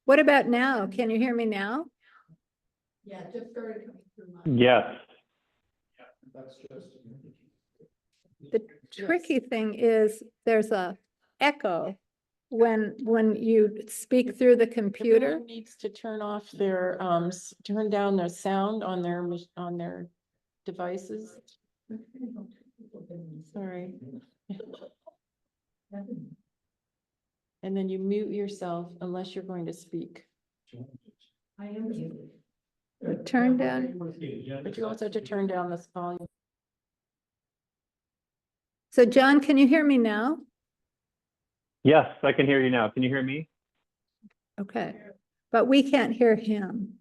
What about now? Can you hear me now? Yeah, just started coming through my. Yes. That's just. The tricky thing is there's a echo when you speak through the computer. Everyone needs to turn off their, turn down their sound on their devices. Sorry. And then you mute yourself unless you're going to speak. I am muted. Turn down. But you also have to turn down this volume. So John, can you hear me now? Yes, I can hear you now. Can you hear me? Okay, but we can't hear him.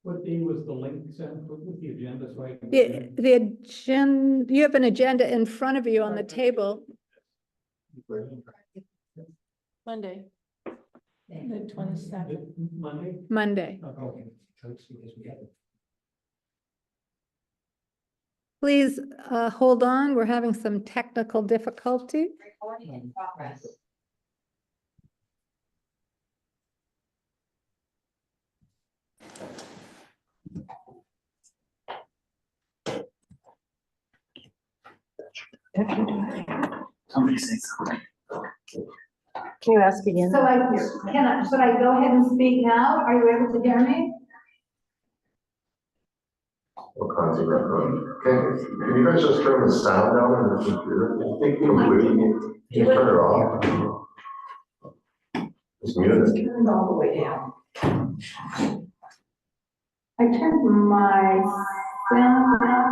What day was the link sent? What was the agenda? So I can. The agenda, you have an agenda in front of you on the table. Monday. The 27th. Monday? Monday. Okay. Please hold on. We're having some technical difficulty. Recording in progress. Somebody say something. Can you ask again? So should I go ahead and speak now? Are you able to hear me? All kinds of record. Can you guys just turn the sound down on the computer? I think completely, you turn it off. Just mute it. Turn it all the way down. I turned my sound down.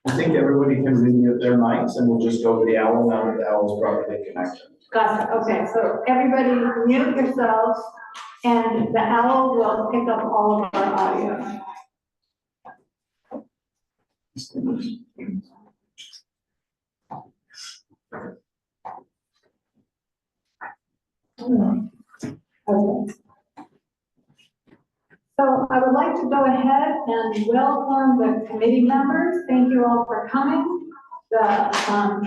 I think everybody can remute their mics and we'll just go to the owl now that the owl's properly connected. Gotcha, okay, so everybody mute yourselves and the owl will pick up all of our audio. Okay. So I would like to go ahead and welcome the committee members. Thank you all for coming. The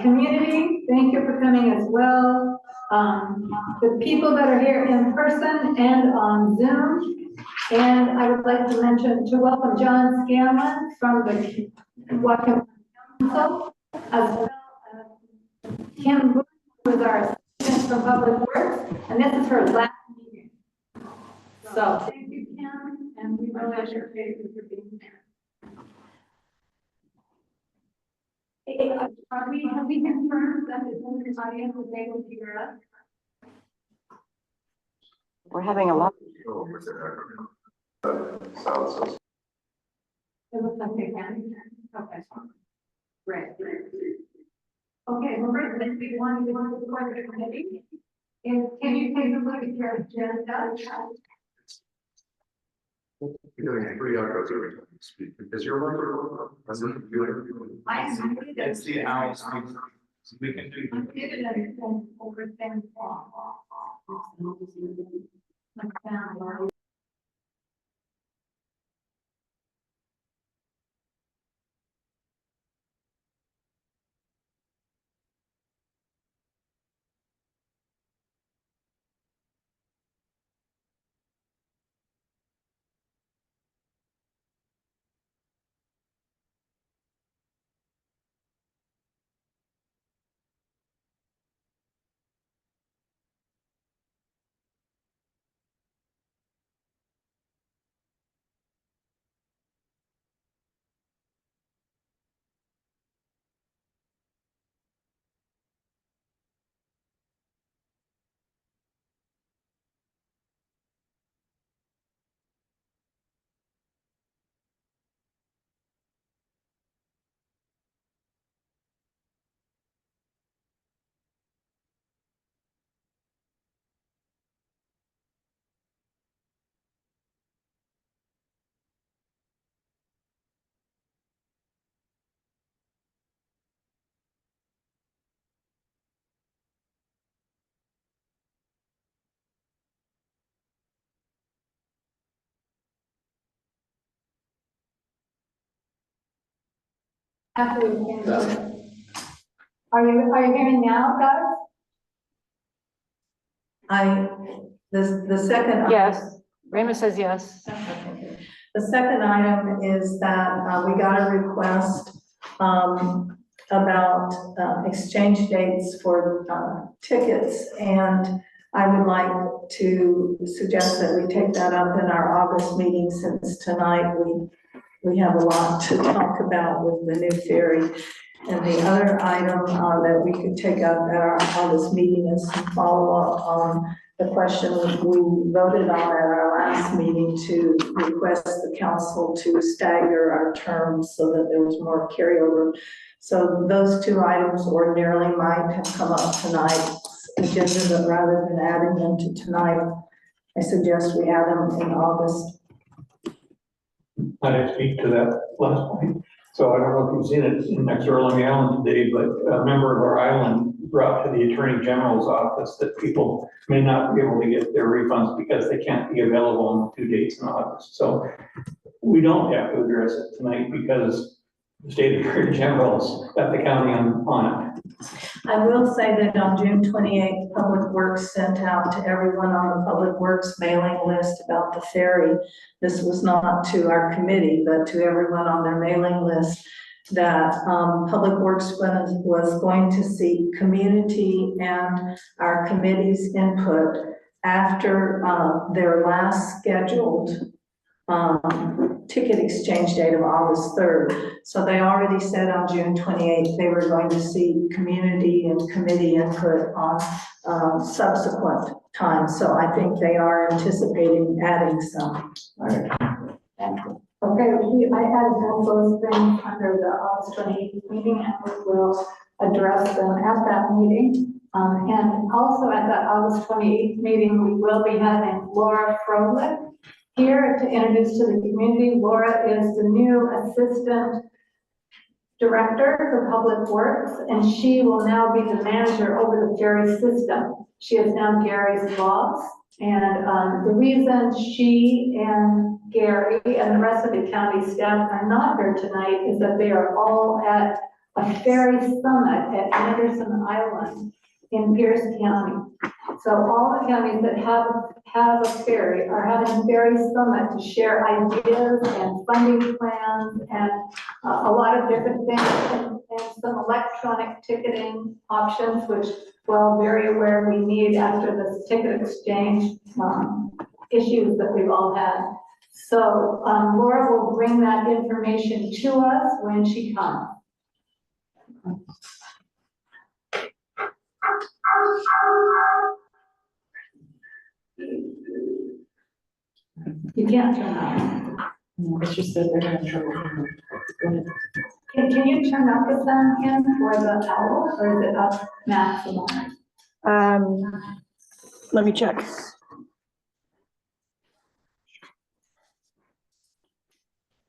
community, thank you for coming as well. The people that are here in person and on Zoom. And I would like to welcome John Scanlon from the Whatcom Council, as well as Kim Booth, who is our assistant from Public Works, and this is her last meeting. So thank you, Kim, and we really appreciate you for being here. Have we confirmed that the audience is able to hear us? We're having a lot. Sound system. It looks like they can. Okay. Great. Okay, well, great. Then we want to record the committee. And can you take a look at your agenda? You're getting three echoes every time you speak. Is your microphone on? Is it computer? I am. It's the owl speaks. We can do. I did it over them. Like that. After we finish. Are you hearing now, guys? The second. Yes, Raymond says yes. Okay. The second item is that we got a request about exchange dates for tickets, and I would like to suggest that we take that up in our August meeting, since tonight we have a lot to talk about with the new ferry. And the other item that we could take up at our August meeting is some follow-up on the question we voted on at our last meeting to request the council to stagger our terms so that there was more carryover. So those two items ordinarily might have come up tonight's agenda, but rather than adding them to tonight, I suggest we add them in August. I'd speak to that last point. So I don't know if you've seen it in next to Lummi Island today, but a member of our island brought to the Attorney General's office that people may not be able to get their refunds because they can't be available on the 2 dates in August. So we don't have to address it tonight because the state Attorney General's got the county on it. I will say that on June 28th, Public Works sent out to everyone on the Public Works mailing list about the ferry. This was not to our committee, but to everyone on their mailing list, that Public Works was going to seek community and our committee's input after their last scheduled ticket exchange date of August 3rd. So they already said on June 28th, they were going to see community and committee input on subsequent times. So I think they are anticipating adding some. Okay, I added both those things under the August 28th meeting, and we will address them at that meeting. And also at that August 28th meeting, we will be having Laura Froelich here to introduce to the community. Laura is the new Assistant Director for Public Works, and she will now be the manager over the ferry system. She is now Gary's boss, and the reason she and Gary and the rest of the county staff are not here tonight is that they are all at a ferry summit at Anderson Island in Pierce County. So all the counties that have a ferry are having a ferry summit to share ideas and funding plans and a lot of different things, and some electronic ticketing options, which we're all very aware we need after this ticket exchange issues that we've all had. So Laura will bring that information to us when she comes. You can't turn on. It's just that they're having trouble. Go ahead. Can you turn up the sound, Ken, for the owl, or is it up maximum? Let me check.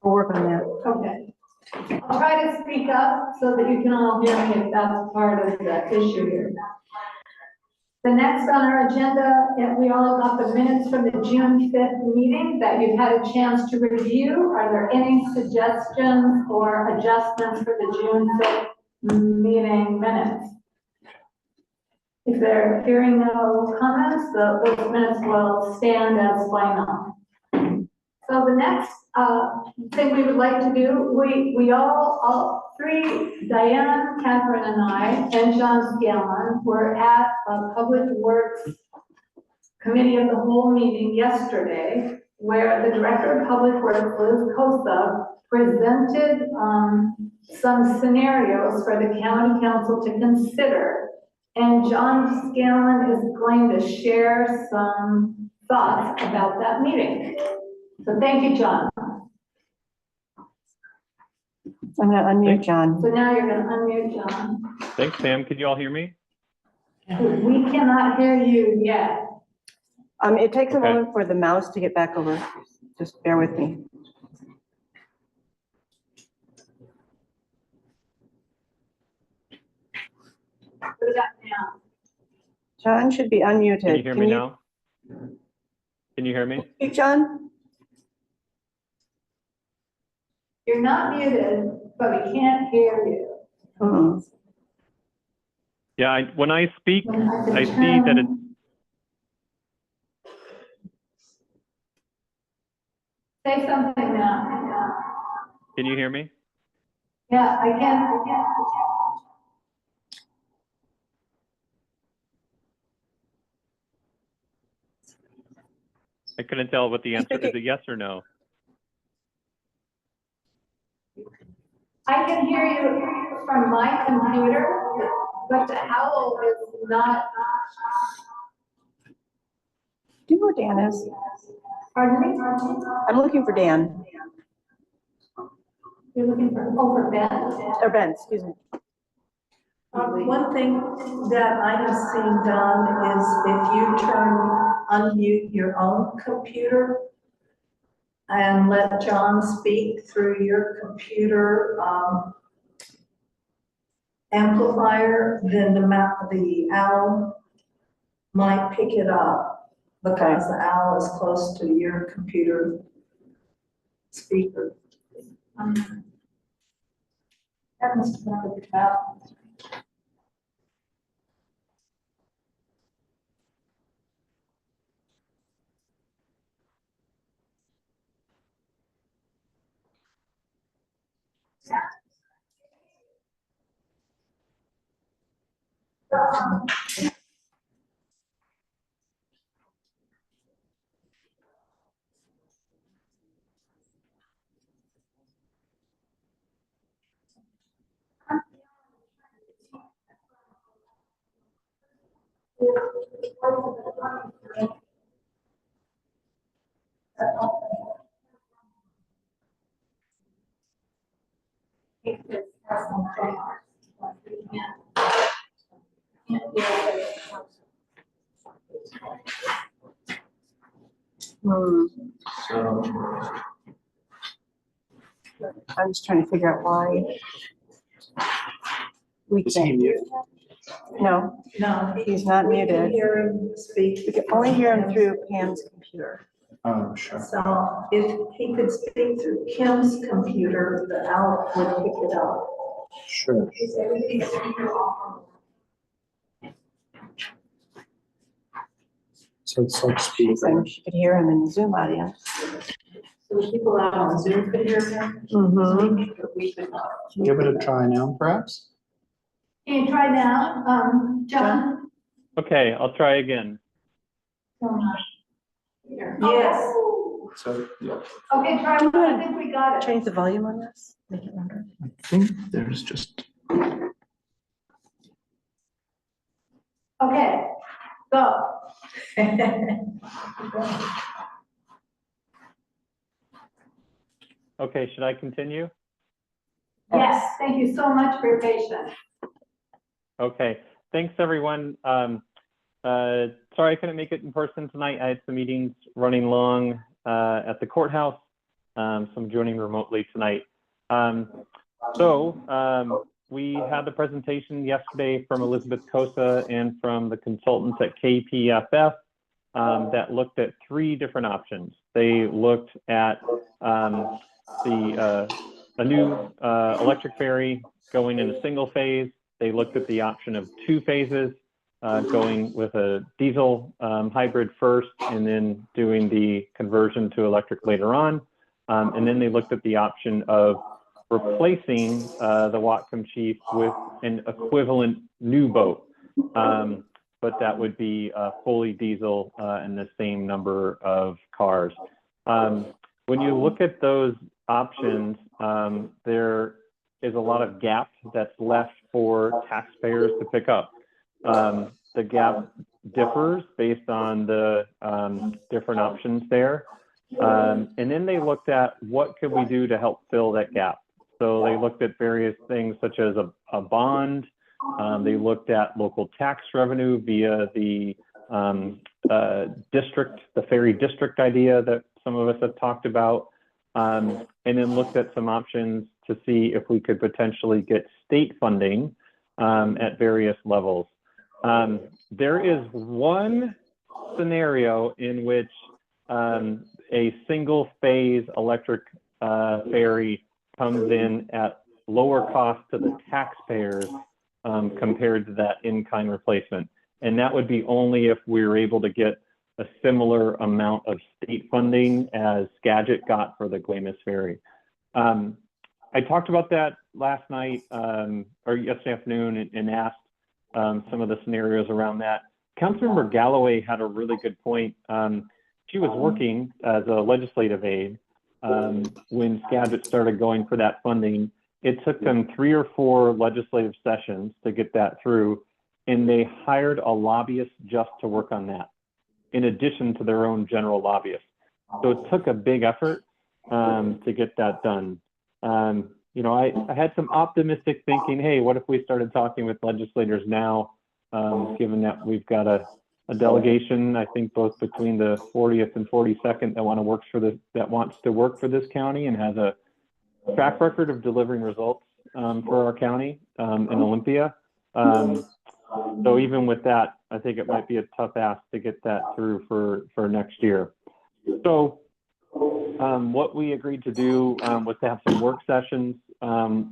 I'll work on that. Okay. I'll try to speak up so that you can all hear me if that's part of the issue here. The next on our agenda, we all got the minutes from the June 5th meeting that you've had a chance to review. Are there any suggestions or adjustments for the June 5th meeting minutes? If they're hearing no comments, those minutes will stand as final. So the next thing we would like to do, we all three, Diane, Catherine, and I, and John Scanlon, were at a Public Works Committee of the Whole meeting yesterday, where the Director of Public Works, Liz Kosa, presented some scenarios for the County Council to consider. And John Scanlon is going to share some thoughts about that meeting. So thank you, John. I'm going to unmute John. So now you're going to unmute John. Thanks, Sam. Can you all hear me? We cannot hear you yet. It takes a Okay. moment for the mouse to get back over. Just bear with me. What about now? John should be unmuted. Can you hear me now? Can you hear me? Speak, John? You're not muted, but we can't hear you. Mhm. Yeah, when I speak, When I can I see that it's, turn- Say something now. Can you hear me? Yeah, I can. I couldn't tell what the answer is. It yes or no? I can hear you from my computer, but the owl is not. Do you know where Dan is? Pardon me? I'm looking for Dan, You're looking for Ben? or Ben, excuse me. One thing that I have seen done is if you unmute your own computer and let John speak through your computer, amplifier, then the owl might pick it up because the owl is close to your computer speaker. That must have worked out. So, I'm just trying to figure out why we is he can't. muted? No, No, he's not we can muted. hear him speak. We can only hear him through Pam's computer. Oh, sure. So if he could speak through Kim's computer, the owl would pick it up. Sure. So it's like She's saying she could hear him in the Zoom audience. So the people out on Zoom could hear him. Mm-hmm. But we could not. Give it a try now, perhaps? Can you try now, John? Okay, I'll try again. Yes. So, yeah. Okay, try one. I think we got it. Change the volume on this, make it louder. I think there's just. Okay, go. Okay, should I continue? Yes, thank you so much for your patience. Okay, thanks everyone. Sorry I couldn't make it in person tonight. I had some meetings running long at the courthouse, so I'm joining remotely tonight. We had the presentation yesterday from Elizabeth Cosa and from the consultants at KPFF that looked at 3 different options. They looked at a new electric ferry going in a single phase. They looked at the option of 2 phases, going with a diesel hybrid first and then doing the conversion to electric later on. And then they looked at the option of replacing the Whatcom Chief with an equivalent new boat, but that would be fully diesel and the same number of cars. When you look at those options, there is a lot of gap that's left for taxpayers to pick up. The gap differs based on the different options there. And then they looked at what could we do to help fill that gap. So they looked at various things such as a bond. They looked at local tax revenue via the district, the Ferry district idea that some of us have talked about, and then looked at some options to see if we could potentially get state funding at various levels. There is one scenario in which a single phase electric ferry comes in at lower cost to the taxpayers compared to that in-kind replacement. And that would be only if we were able to get a similar amount of state funding as Skagit got for the Glamis Ferry. I talked about that last night or yesterday afternoon and asked some of the scenarios around that. Councilmember Galloway had a really good point. She was working as a legislative aide when Skagit started going for that funding. It took them 3 or 4 legislative sessions to get that through, and they hired a lobbyist just to work on that, in addition to their own general lobbyist. So it took a big effort to get that done. You know, I had some optimistic thinking, hey, what if we started talking with legislators now, given that we've got a delegation, I think both between the 40th and 42nd that wants to work for this county and has a track record of delivering results for our county in Olympia. So even with that, I think it might be a tough ask to get that through for next year. So what we agreed to do was to have some work sessions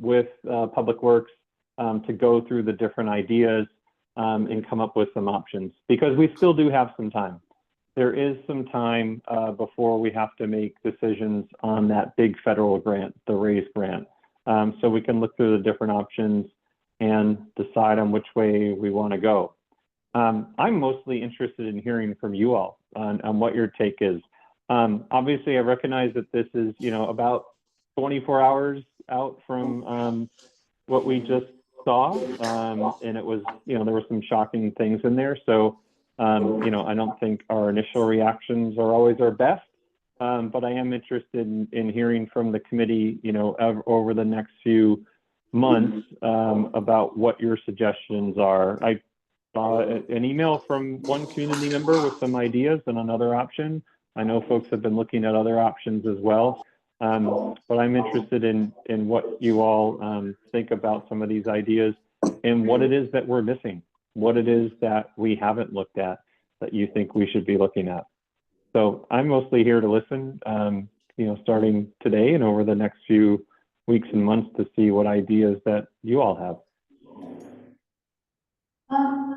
with Public Works to go through the different ideas and come up with some options, because we still do have some time. There is some time before we have to make decisions on that big federal grant, the RAISE grant. So we can look through the different options and decide on which way we want to go. I'm mostly interested in hearing from you all on what your take is. Obviously, I recognize that this is, you know, about 24 hours out from what we just saw, and it was, you know, there were some shocking things in there. So, you know, I don't think our initial reactions are always our best, but I am interested in hearing from the committee, you know, over the next few months about what your suggestions are. I saw an email from one community member with some ideas and another option. I know folks have been looking at other options as well, but I'm interested in what you all think about some of these ideas and what it is that we're missing, what it is that we haven't looked at that you think we should be looking at. So I'm mostly here to listen, you know, starting today and over the next few weeks and months to see what ideas that you all have.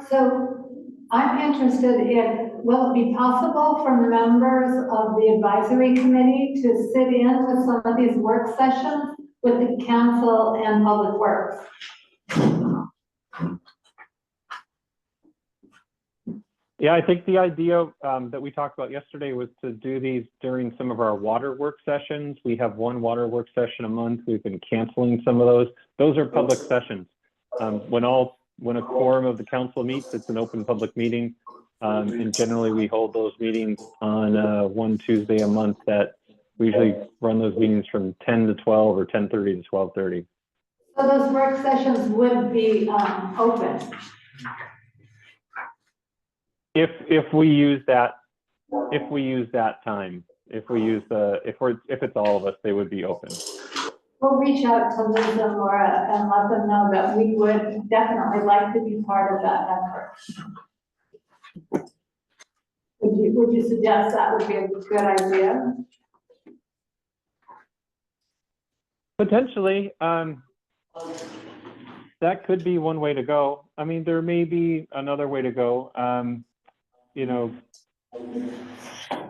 So I'm interested in, will it be possible for members of the advisory committee to sit in with some of these work sessions with the council and Public Works? Yeah, I think the idea that we talked about yesterday was to do these during some of our water work sessions. We have one water work session a month. We've been canceling some of those. Those are public sessions. When a quorum of the council meets, it's an open public meeting. And generally we hold those meetings on one Tuesday a month. That we usually run those meetings from 10 to 12 or 10:30 to 12:30. So those work sessions would be open? If we use that time, if it's all of us, they would be open. We'll reach out to Liz and Laura and let them know that we would definitely like to be part of that effort. Would you suggest that would be a good idea? Potentially, that could be one way to go. I mean, there may be another way to go. You know,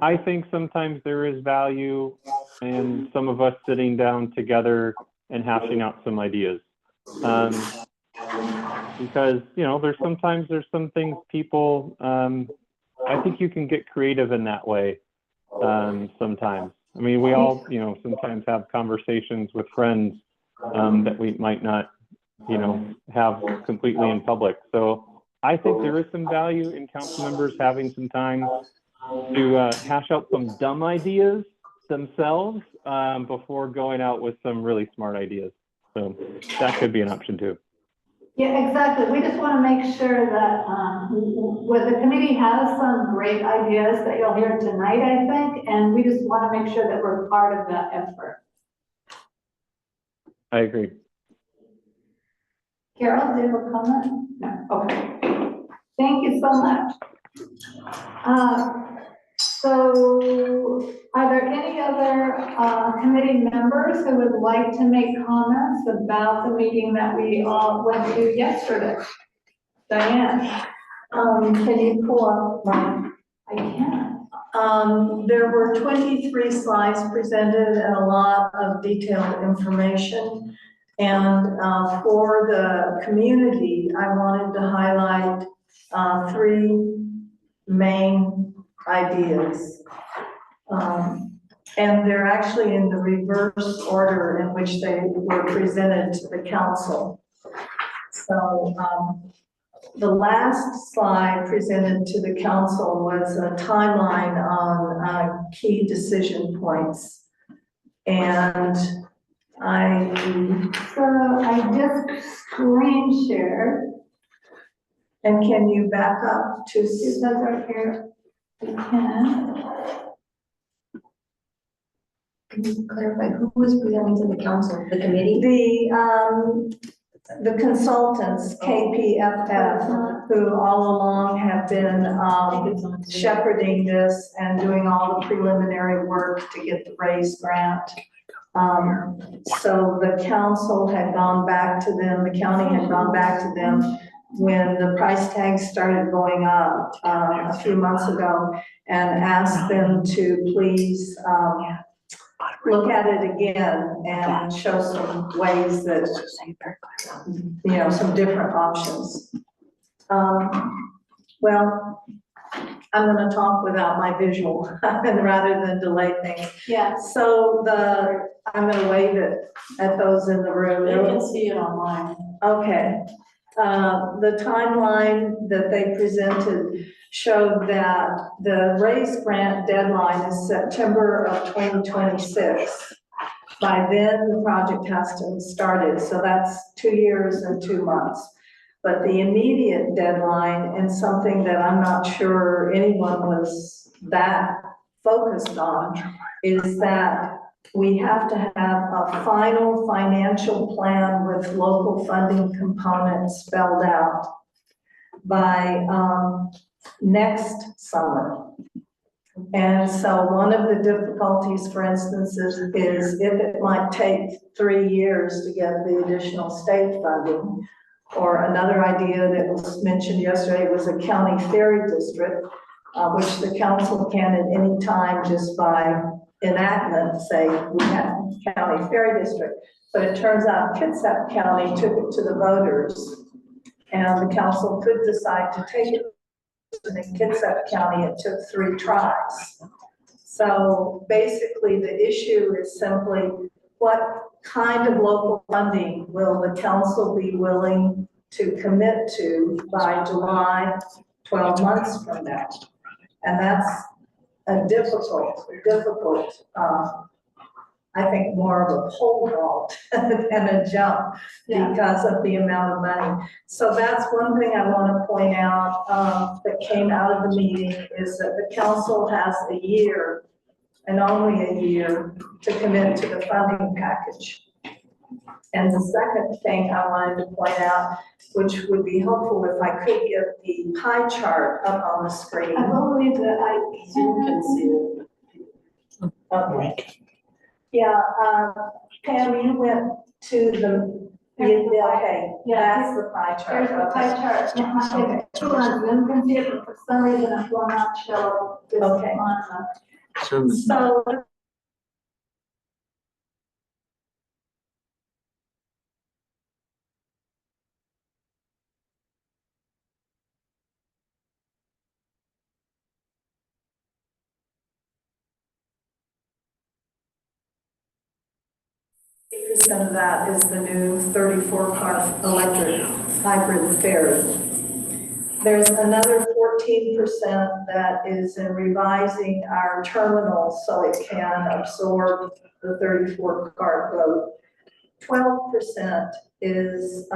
I think sometimes there is value in some of us sitting down together and hashing out some ideas. Because, you know, there's some things people, I think you can get creative in that way sometimes. I mean, we all, you know, sometimes have conversations with friends that we might not, you know, have completely in public. So I think there is some value in council members having some time to hash out some dumb ideas themselves before going out with some really smart ideas. So that could be an option too. Yeah, exactly. We just want to make sure that the committee has some great ideas that you'll hear tonight, I think, and we just want to make sure that we're part of that effort. I agree. Carol, do you have a comment? No. Okay. Thank you so much. So are there any other committee members who would like to make comments about the meeting that we all went to yesterday? Diane? Can you pull up my, I can. There were 23 slides presented and a lot of detailed information. And for the community, I wanted to highlight three main ideas. And they're actually in the reverse order in which they were presented to the council. So the last slide presented to the council was a timeline on key decision points. And So I just screen shared. And can you back up to, It says right here, we can. Can you clarify who was presenting to the council, the committee? the consultants, KPFF, who all along have been shepherding this and doing all the preliminary work to get the RAISE grant. So the council had gone back to them, the county had gone back to them when the price tags started going up a few months ago, and asked them to please look at it again and show some ways that, you know, some different options. Well, I'm gonna talk without my visual rather than delay things. Yeah. So I'm gonna wave it at those in the room. They can see it online. Okay. The timeline that they presented showed that the RAISE grant deadline is September of 2026. By then, the project has to have started, so that's 2 years and 2 months. But the immediate deadline, and something that I'm not sure anyone was that focused on, is that we have to have a final financial plan with local funding components spelled out by next summer. And so one of the difficulties, for instance, is if it might take 3 years to get the additional state funding, or another idea that was mentioned yesterday was a county ferry district, which the council can at any time just by enactment say we have county ferry district. But it turns out Kitsap County took it to the voters, and the council could decide to take it to the Kitsap County. It took 3 tries. So basically the issue is simply what kind of local funding will the council be willing to commit to by July, 12 months from now? And that's a difficult, I think more of a pole vault than a jump because of the amount of money. So that's one thing I want to point out that came out of the meeting, is that the council has a year, and only a year, to commit to the funding package. And the second thing I wanted to point out, which would be helpful if I could get the pie chart up on the screen. I believe that I can see it. Okay. Yeah, Pam, you went to okay, that's the pie chart. There's the pie chart. Two on Zoom can see it, but for some reason it will not show this Okay. on So percent of that is the new 34-car electric hybrid Ferry. There's another 14% that is in revising our terminal so it can absorb the 34-car load. 12% is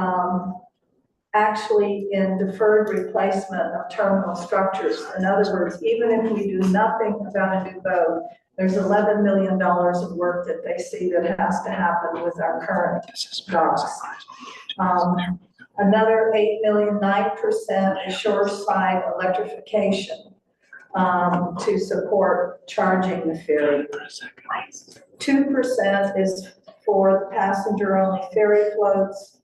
actually in deferred replacement of terminal structures. In other words, even if we do nothing about a new boat, there's $11 million of work that they see that has to happen with our current docks. Another 8 million, 9% is shoreside electrification to support charging the ferry. 2% is for passenger-only ferry floats.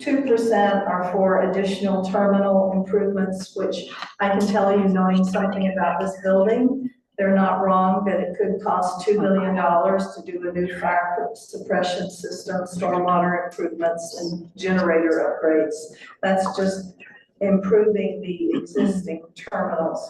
2% are for additional terminal improvements, which I can tell you, knowing something about this building, they're not wrong that it could cost $2 million to do a new fire suppression system, stormwater improvements, and generator upgrades. That's just improving the existing terminals.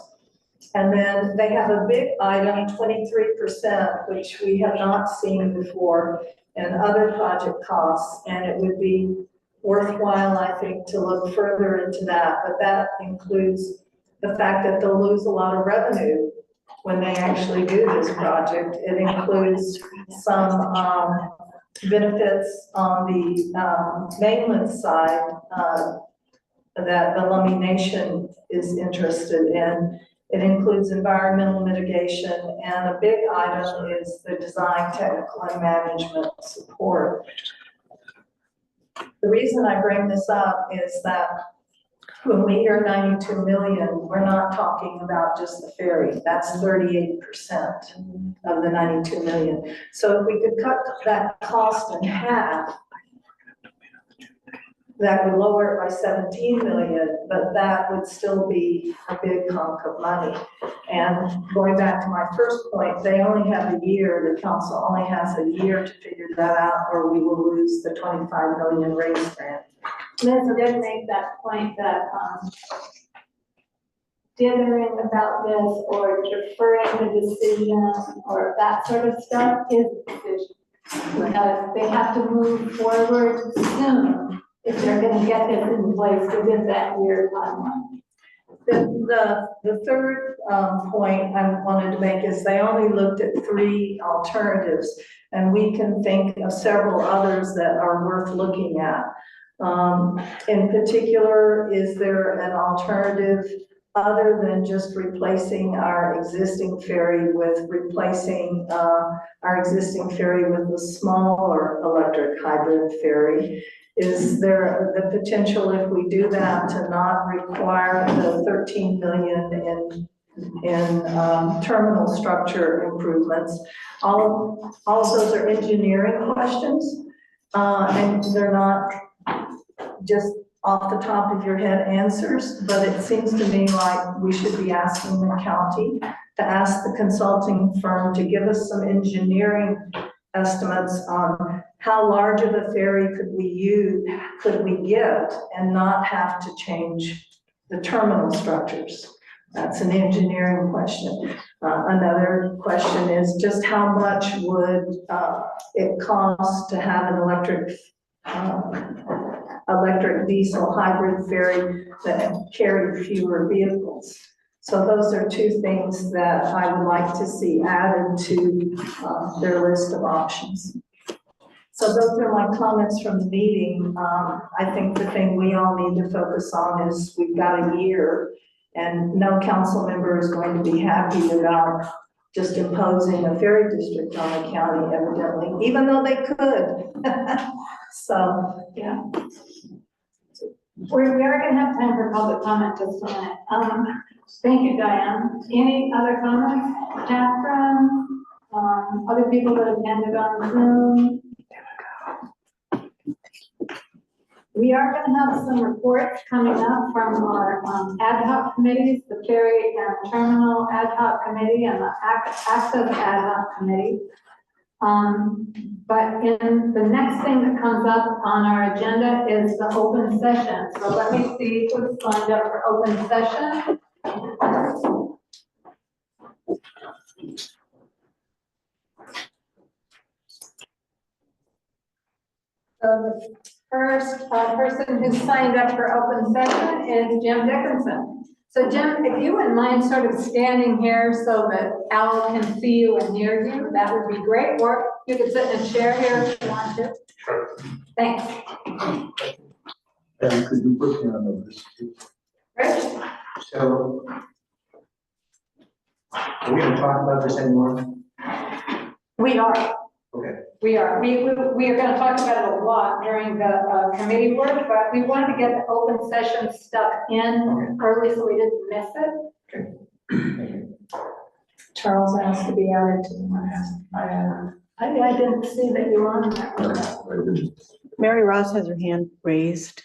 And then they have a big item, 23%, which we have not seen before, and other project costs, and it would be worthwhile, I think, to look further into that, but that includes the fact that they'll lose a lot of revenue when they actually do this project. It includes some benefits on the mainland side that the Lummi Nation is interested in. It includes environmental mitigation, and a big item is the design, technical, and management support. The reason I bring this up is that when we hear 92 million, we're not talking about just the ferry. That's 38% of the 92 million. So if we could cut that cost in half, that would lower it by 17 million, but that would still be a big hunk of money. And going back to my first point, they only have a year, the council only has a year to figure that out, or we will lose the 25 million raise grant. Liz did make that point that dithering about this or deferring the decision or that sort of stuff is a decision. Because they have to move forward soon if they're going to get this in place within that year timeline. The third point I wanted to make is they only looked at 3 alternatives, and we can think of several others that are worth looking at. In particular, is there an alternative other than just replacing our existing ferry with replacing our existing ferry with a smaller electric hybrid ferry? Is there the potential, if we do that, to not require the 13 million in terminal structure improvements? All of those are engineering questions, and they're not just off the top of your head answers, but it seems to me like we should be asking the county to ask the consulting firm to give us some engineering estimates on how large of a ferry could we get and not have to change the terminal structures. That's an engineering question. Another question is just how much would it cost to have an electric diesel hybrid ferry that carry fewer vehicles? So those are 2 things that I would like to see added to their list of options. So those are my comments from the meeting. I think the thing we all need to focus on is we've got a year, and no council member is going to be happy about just imposing a ferry district on the county, evidently, even though they could. So, yeah. We are going to have time for public comment just a minute. Thank you, Diane. Any other comments? Catherine, other people that attended on Zoom? We are going to have some reports coming up from our ad hoc committees, the Ferry and Terminal Ad hoc Committee and the Access Ad hoc Committee. But in the next thing that comes up on our agenda is the open session. So let me see who's signed up for open session. So the first person who signed up for open session is Jim Dickinson. So Jim, if you wouldn't mind sort of standing here so that Al can see you and hear you, that would be great. Or you could sit in a chair here if you want to. Sure. Thanks. And could you put me on the list? Rich? So, are we going to talk about this anymore? We are. Okay. We are. We are going to talk about it a lot during the committee work, but we wanted to get the open session stuff in early so we didn't miss it. Okay. Charles asked to be added to I didn't see that you were on that. I didn't. Mary Ross has her hand raised.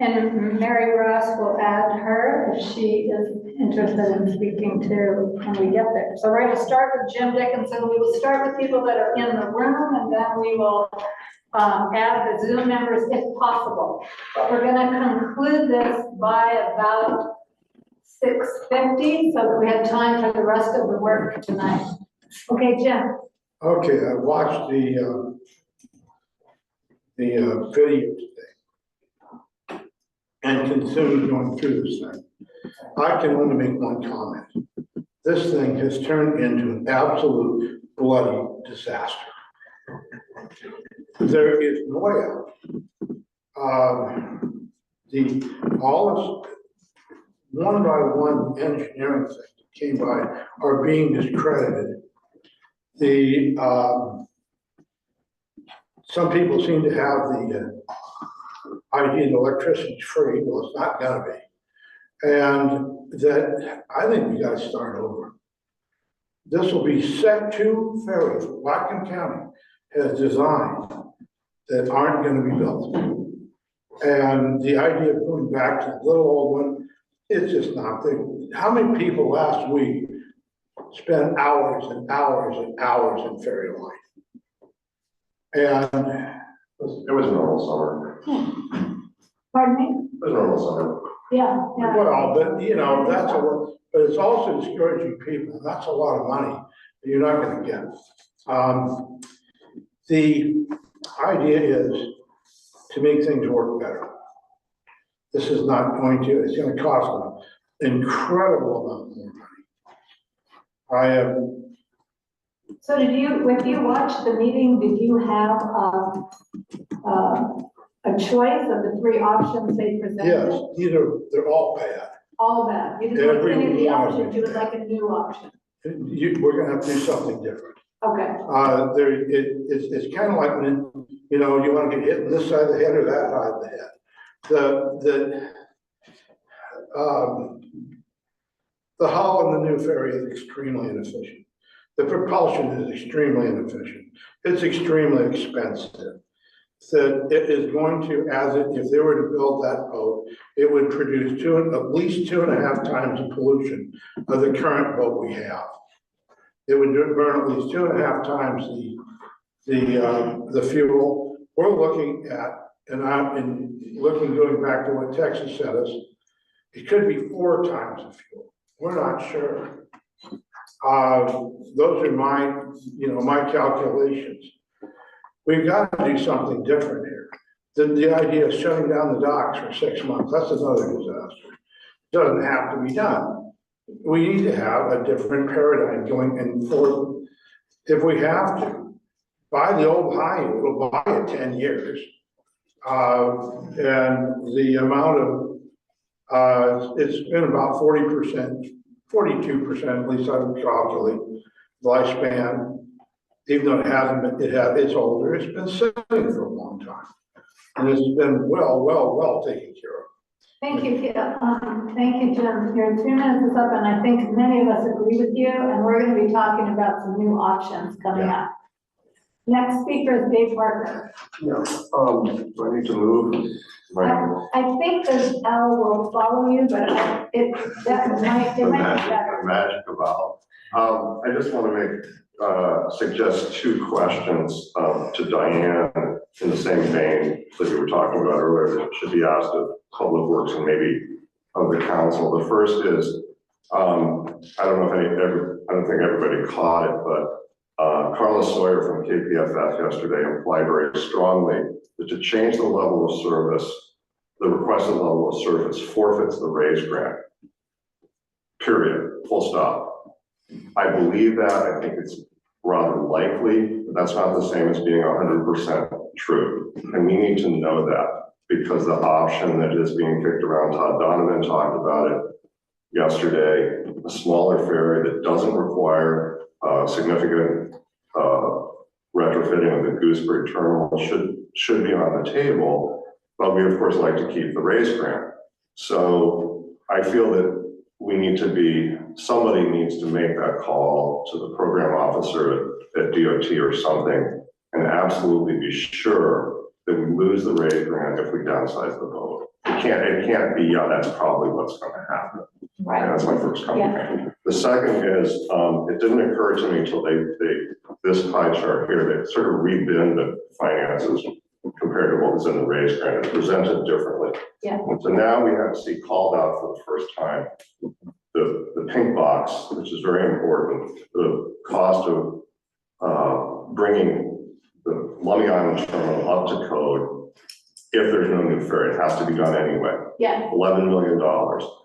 And Mary Ross will add her if she is interested in speaking to when we get there. So we're going to start with Jim Dickinson. We will start with people that are in the room, and then we will add the Zoom members if possible. But we're going to conclude this by about 6:50 so that we have time for the rest of the work tonight. Okay, Jim. Okay, I watched the video today and consumed going through this thing. I can only make one comment. This thing has turned into an absolute bloody disaster. There is no way out. All this one by one engineering things that came by are being discredited. Some people seem to have the idea that electricity is free. Well, it's not gonna be. And that, I think we gotta start over. This will be set to Ferry, Whatcom County has designed that aren't gonna be built. And the idea of going back to the little old one, it's just not there. How many people last week spent hours and hours and hours in Ferry Line? And It was normal summer. Pardon me? It was normal summer. Yeah, yeah. well, but you know, but it's also discouraging people. That's a lot of money that you're not gonna get. The idea is to make things work better. This is not going to, it's gonna cost an incredible amount more money. I am. So when you watched the meeting, did you have a choice of the three options they presented? Yes, they're all bad. All bad. You didn't like Every any of the one of options, them. you would like a new option. We're gonna have to do something different. Okay. It's kind of like when, you know, you want to get hit on this side of the head or that side of the head. The hull in the new ferry is extremely inefficient. The propulsion is extremely inefficient. It's extremely expensive. So it is going to, if they were to build that boat, it would produce at least 2.5 times the pollution of the current boat we have. It would burn at least 2.5 times the fuel. We're looking at, going back to what Texas said us, it could be 4 times the fuel. We're not sure. Those are my calculations. We've got to do something different here. The idea of shutting down the docks for 6 months, that's another disaster. Doesn't have to be done. We need to have a different paradigm going in forward. If we have to, buy the old high, we'll buy it 10 years. And the amount of, it's been about 40%, 42%, at least I would calculate, lifespan. Even though it hasn't been, it's older, it's been sitting for a long time. And it's been well taken care of. Thank you, thank you, Jim. Your 2 minutes is up, and I think many of us agree with you, and we're going to be talking about some new options coming up. Next speaker is Dave Parker. Yeah, do I need to move? I think that Al will follow you, but it might be better. Magic about. I just want to suggest 2 questions to Diane in the same vein that you were talking about earlier that should be asked of Public Works and maybe of the council. The first is, I don't know if I don't think everybody caught it, but Carla Sawyer from KPFF yesterday implied very strongly that to change the level of service, the requested level of service forfeits the raise grant. Period. Full stop. I believe that. I think it's rather likely, but that's not the same as being 100% true. And we need to know that because the option that is being kicked around, Todd Donovan talked about it yesterday, a smaller ferry that doesn't require significant retrofitting of the Gooseberry terminal should be on the table, but we of course like to keep the raise grant. So I feel that we need to somebody needs to make that call to the program officer at DOT or something and absolutely be sure that we lose the raise grant if we downsize the boat. it can't be, yeah, that's probably what's gonna happen. And Right. that's my first comment. The second is, it didn't occur to me until this pie chart here, they sort of rebin the finances compared to what was in the raise grant, and presented differently. Yeah. So now we have to see called out for the first time, the pink box, which is very important, the cost of bringing the Lummi Island terminal up to code. If there's no new ferry, it has to be done anyway. Yeah. $11 million.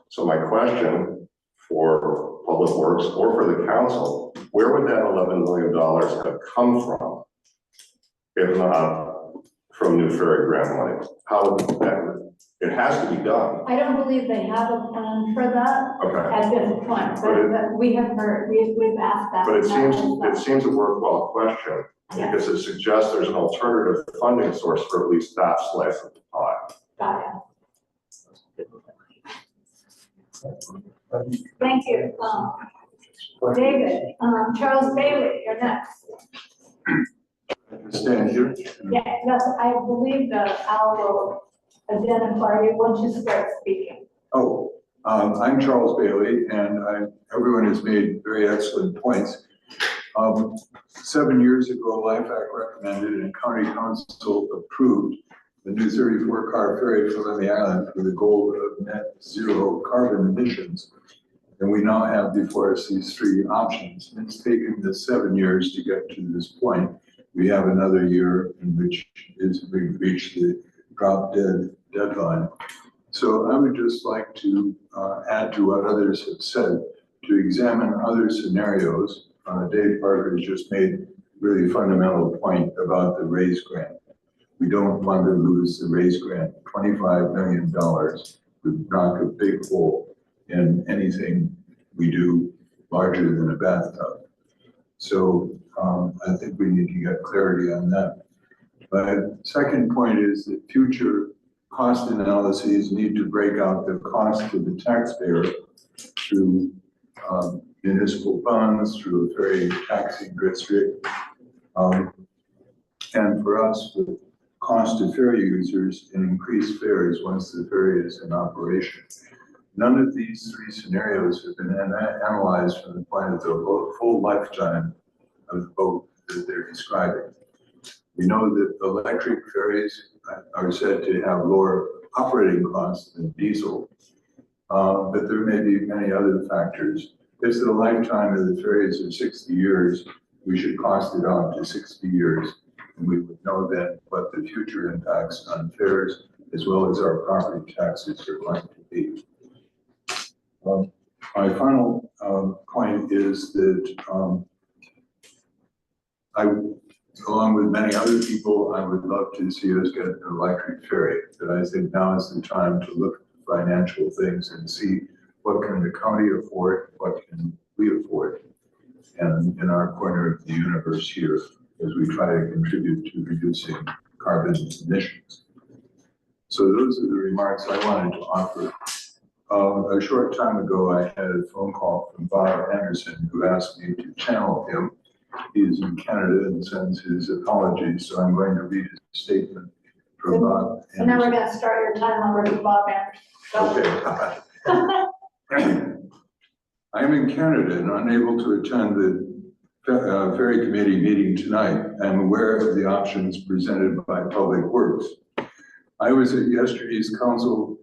So my question for Public Works or for the council, where would that $11 million have come from? If not from new ferry grant money? How would that, it has to be done. I don't believe they have a plan for that Okay. at this point, but we have heard, we've asked that. But it seems a worthwhile question Yeah. because it suggests there's an alternative funding source for at least that slice of the pie. Got it. Thank you. David, Charles Bailey, you're next. Stand here. Yeah, that's, I believe the owl will identify you once you start speaking. Oh, I'm Charles Bailey, and everyone has made very excellent points. 7 years ago, LIFAC recommended and County Council approved the new 34-car ferry for Lummi Island for the goal of net zero carbon emissions. And we now have before us these three options. It's taken us 7 years to get to this point. We have another year in which we've reached the drop dead deadline. So I would just like to add to what others have said, to examine other scenarios. Dave Parker has just made a really fundamental point about the raise grant. We don't want to lose the raise grant. $25 million would knock a big hole in anything we do larger than a bathtub. So I think we need to get clarity on that. But second point is that future cost analyses need to break out the cost to the taxpayer through municipal funds, through a ferry taxing district. And for us, the cost to ferry users and increased fares once the ferry is in operation. None of these three scenarios have been analyzed from the point of the full lifetime of the boat that they're describing. We know that electric ferries are said to have lower operating costs than diesel, but there may be many other factors. If the lifetime of the ferries are 60 years, we should cost it out to 60 years, and we would know then what the future impacts on fares as well as our property taxes are going to be. My final point is that along with many other people, I would love to see us get an electric ferry. But I think now is the time to look at financial things and see what can the county afford, what can we afford, and in our corner of the universe here, as we try to contribute to reducing carbon emissions. So those are the remarks I wanted to offer. A short time ago, I had a phone call from Bob Anderson, who asked me to channel him. He is in Canada and sends his apologies, so I'm going to read his statement from Bob Anderson. So now we're going to start your time over with Bob Anderson. Okay. I am in Canada and unable to attend the Ferry Committee meeting tonight. I'm aware of the options presented by Public Works. I was at yesterday's Council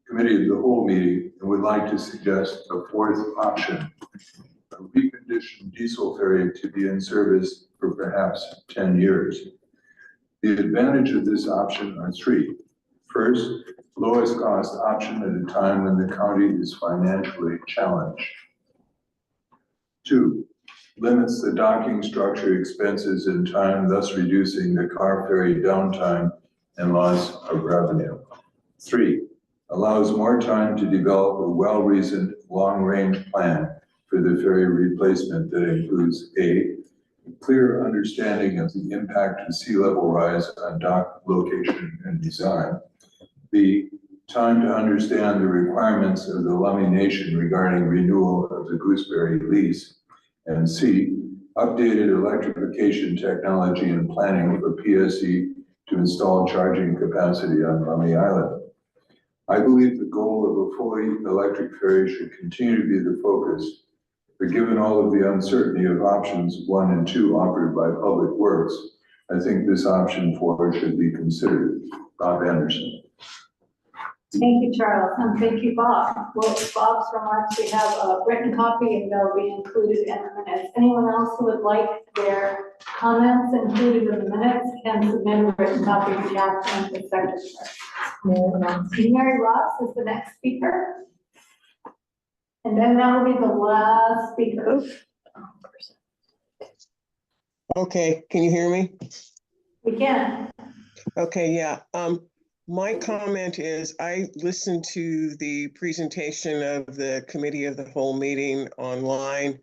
Committee of the Whole meeting and would like to suggest a fourth option. A reconditioned diesel ferry to be in service for perhaps 10 years. The advantage of this option are three. First, lowest cost option at a time when the county is financially challenged. Two, limits the docking structure expenses and time, thus reducing the car ferry downtime and loss of revenue. Three, allows more time to develop a well-reasoned long-range plan for the ferry replacement that includes A, clear understanding of the impact of sea level rise on dock location and design. B, time to understand the requirements of the Lummi Nation regarding renewal of the Gooseberry lease. And C, updated electrification technology and planning for PSE to install charging capacity on Lummi Island. I believe the goal of a fully electric ferry should continue to be the focus, but given all of the uncertainty of options 1 and 2 offered by Public Works, I think this option 4 should be considered. Bob Anderson. Thank you, Charles, and thank you, Bob. Well, Bob's remarks, we have a written copy and they'll be included in the minutes. Anyone else who would like their comments included in the minutes can submit a written copy to Catherine, the secretary. Mary Ross is the next speaker. And then that will be the last speaker. Okay, can you hear me? We can. Okay, yeah. My comment is I listened to the presentation of the committee of the whole meeting online.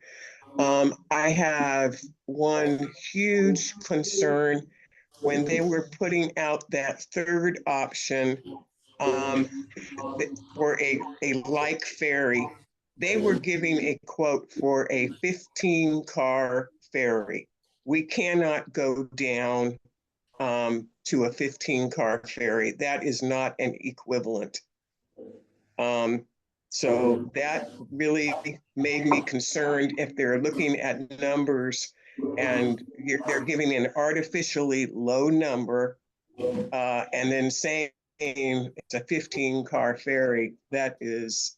I have one huge concern when they were putting out that third option for a like ferry. They were giving a quote for a 15-car ferry. We cannot go down to a 15-car ferry. That is not an equivalent. So that really made me concerned if they're looking at numbers and they're giving an artificially low number and then saying it's a 15-car ferry. That is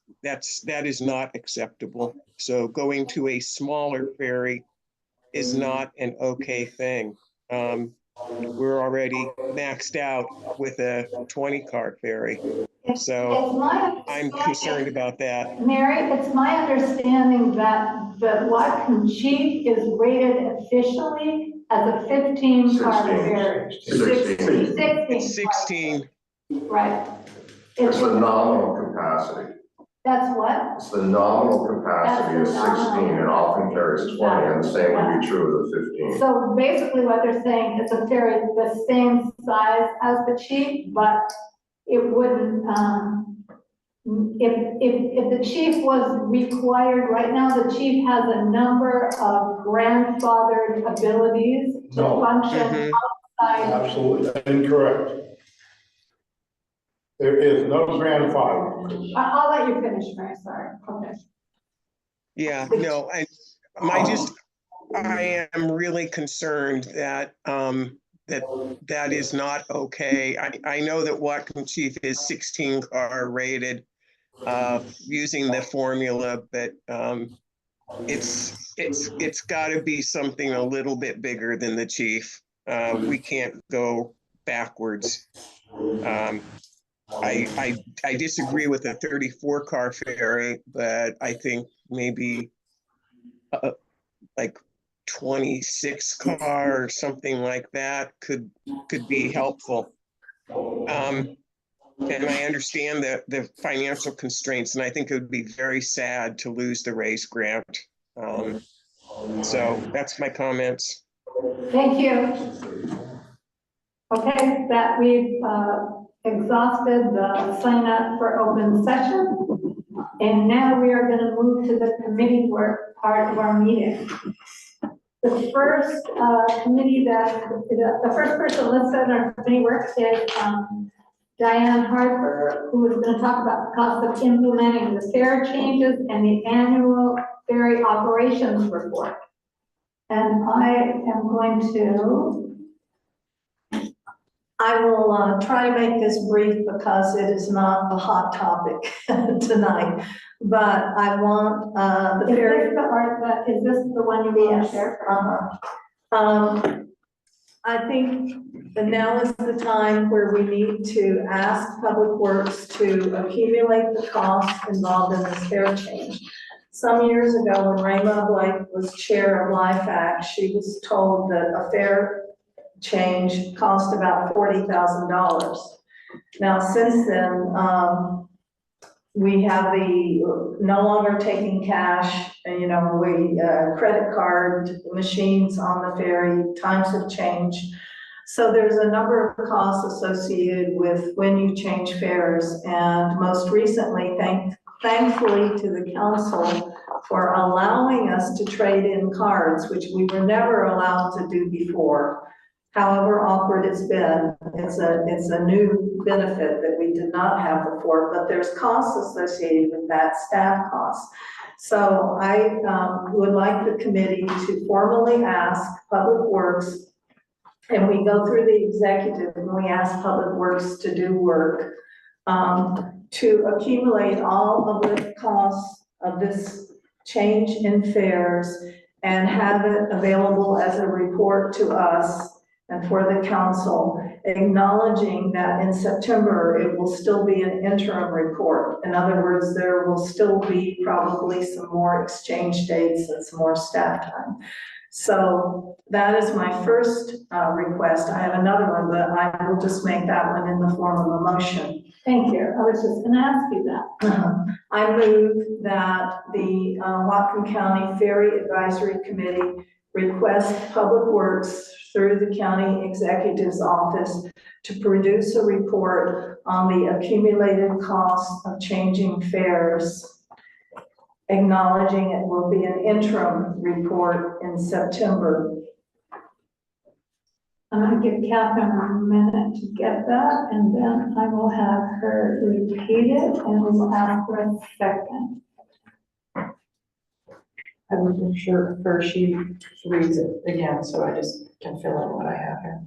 not acceptable. So going to a smaller ferry is not an okay thing. We're already maxed out with a 20-car ferry. So I'm concerned about that. Mary, it's my understanding that the Whatcom chief is rated officially as a 15-car ferry. 16. Right. It's the nominal capacity. That's what? It's the nominal capacity is 16 and often carries 20, and the same would be true of the 15. So basically what they're saying is a ferry the same size as the chief, but it wouldn't, if the chief was required, right now the chief has a number of grandfathered abilities to function outside. Absolutely incorrect. There is no grandfather. I'll let you finish, Mary, sorry. Okay. Yeah, no, I am really concerned that that is not okay. I know that Whatcom chief is 16-car rated using the formula, but it's got to be something a little bit bigger than the chief. We can't go backwards. I disagree with a 34-car ferry, but I think maybe like 26-car or something like that could be helpful. And I understand the financial constraints, and I think it would be very sad to lose the race grant. So that's my comments. Thank you. Okay, that we've exhausted the sign up for open session. And now we are going to move to the committee work part of our meeting. The first committee the first person listed on our committee work is Diane Harper, who is going to talk about the cost of implementing the fare changes and the annual ferry operations report. And I will try to make this brief because it is not a hot topic tonight, but I want the ferry. Is this the one you want to share? I think that now is the time where we need to ask Public Works to accumulate the costs involved in this fare change. Some years ago, when Rayma Blake was chair of LIFAC, she was told that a fare change cost about $40,000. Now, since then, we have no longer taking cash, credit card machines on the ferry, times have changed. So there's a number of costs associated with when you change fares, and most recently, thankfully to the council for allowing us to trade in cards, which we were never allowed to do before. However awkward it's been, it's a new benefit that we did not have before, but there's costs associated with that, staff costs. So I would like the committee to formally ask Public Works, and we go through the executive and we ask Public Works to do work, to accumulate all of the costs of this change in fares and have it available as a report to us and for the council, acknowledging that in September, it will still be an interim report. In other words, there will still be probably some more exchange dates and some more staff time. So that is my first request. I have another one, but I will just make that one in the form of a motion. Thank you. I was just gonna ask you that. I move that the Whatcom County Ferry Advisory Committee request Public Works through the county executive's office to produce a report on the accumulated cost of changing fares, acknowledging it will be an interim report in September. I'm gonna give Catherine a minute to get that, and then I will have her repeat it, and we will ask for a second. I wasn't sure first she reads it again, so I just can fill in what I have here.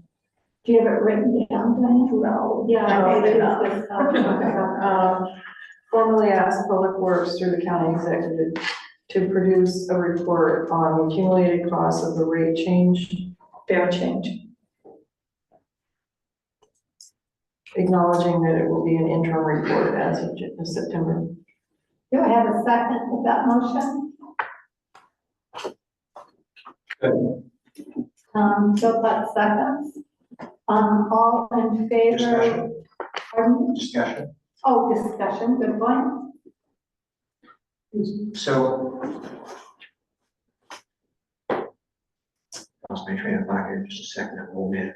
Do you have it written down, Diane? No. Yeah, I made it up. Formally ask Public Works through the county executive to produce a report on the accumulated costs of the rate change, Fare change. acknowledging that it will be an interim report as of September. Do I have a second with that motion? Bill Buck seconds. All in favor? Discussion. Pardon? Discussion. Oh, discussion, good point. So. Lost my train of thought here just a second, a little bit.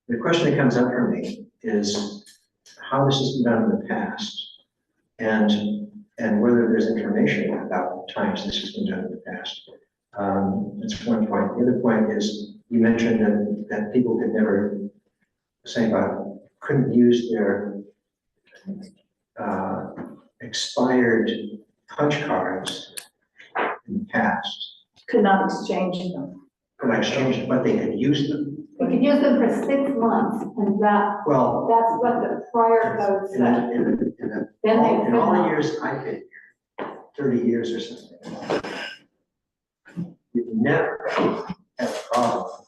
The question that comes up for me is how this has been done in the past and whether there's information about times this has been done in the past. That's one point. The other point is you mentioned that people could never say about couldn't use their expired punch cards in the past. Could not exchange them. Could not exchange them, but they could use them. We could use them for 6 months, and that's what the prior code said. In all the years I've been here, 30 years or something, we've never had a problem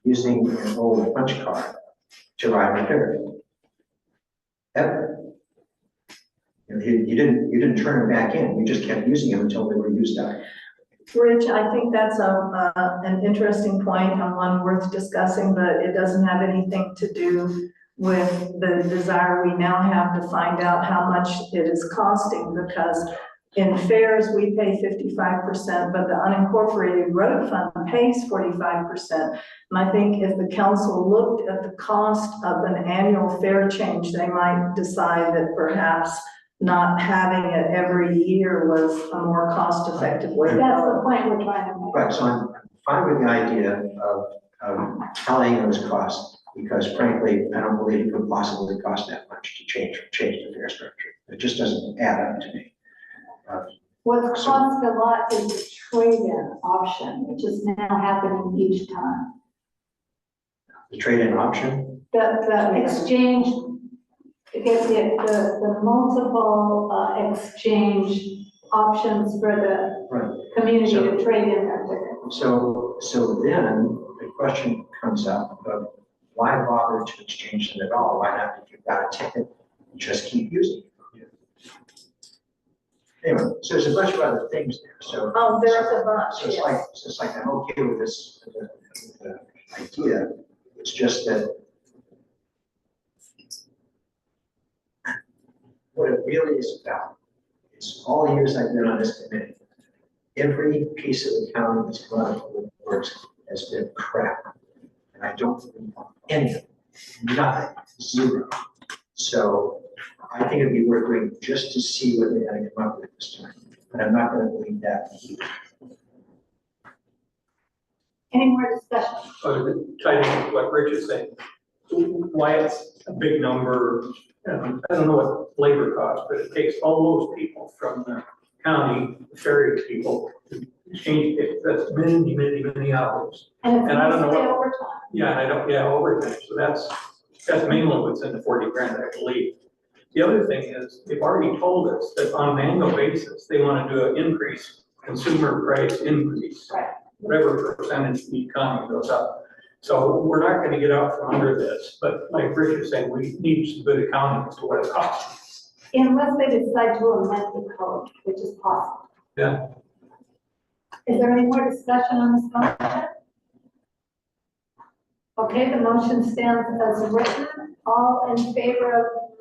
using an old punch card to ride the ferry. Ever. You didn't turn them back in. You just kept using them until they were used up. Rich, I think that's an interesting point and one worth discussing, but it doesn't have anything to do with the desire we now have to find out how much it is costing, because in fares, we pay 55%, but the unincorporated road fund pays 45%. And I think if the council looked at the cost of an annual fare change, they might decide that perhaps not having it every year was a more cost-effective way. That's the point we're trying to make. Right, so I'm fine with the idea of tallying those costs, because frankly, I don't believe it could possibly cost that much to change the fare structure. It just doesn't add up to me. What's cost a lot is the trade-in option, which is now happening each time. The trade-in option? The exchange, the multiple exchange options for the community to trade in their tickets. So then the question comes up of why bother to exchange them at all? Why not, if you've got a ticket, just keep using it? Anyway, so there's a bunch of other things there. So there's a bunch. So it's like I'm okay with this idea. It's just that what it really is about is all the years I've been on this committee, every piece of the county that's brought up with works has been crap. And I don't believe any of it, nothing, zero. So I think it'd be worth doing just to see what they're going to come up with this time. But I'm not going to believe that. Any more discussion? Tied into what Rich is saying, why it's a big number, and I don't know what labor costs, but it takes all those people from the county, the ferry people, to exchange it. That's many hours. And And I don't know mostly what- overtime. Yeah, and I don't, yeah, overtime, so that's mainly what's in the 40 grand, I believe. The other thing is, they've already told us that on an annual basis, they want to do an increase, consumer price increase. Right. Whatever percentage the economy goes up. So we're not going to get out from under this, but like Rich is saying, we need some good accounting as to what it costs. Unless they decide to amend the code, which is possible. Yeah. Is there any more discussion on this motion? Okay, the motion stands as written. All in favor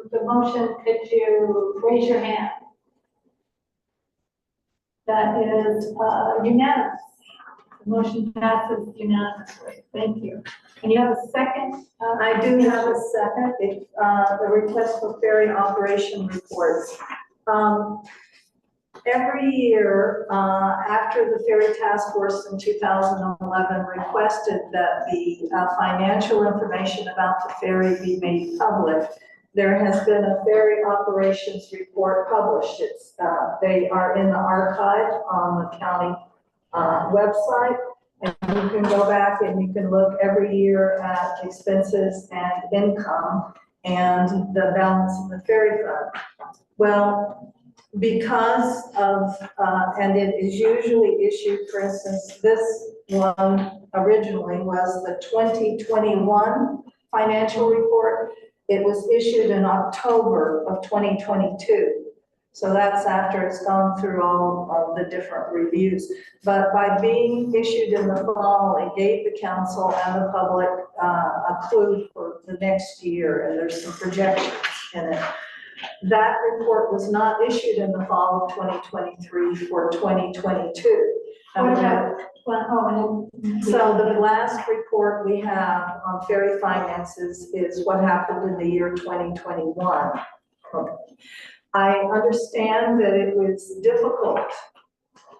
of the motion, could you raise your hand? That is unanimous. The motion passes unanimously. Thank you. And you have a second? I do have a second, the request for ferry operation reports. Every year, after the ferry task force in 2011 requested that the financial information about the ferry be made public, there has been a ferry operations report published. They are in the archive on the county website, and you can go back and you can look every year at expenses and income and the balance in the ferry fund. Well, because of, and it is usually issued, for instance, this one originally was the 2021 financial report. It was issued in October of 2022. So that's after it's gone through all of the different reviews. But by being issued in the fall, it gave the council and the public a clue for the next year, and there's some projections in it. That report was not issued in the fall of 2023 for 2022. What about, So the last report we have on ferry finances is what happened in the year 2021. I understand that it was difficult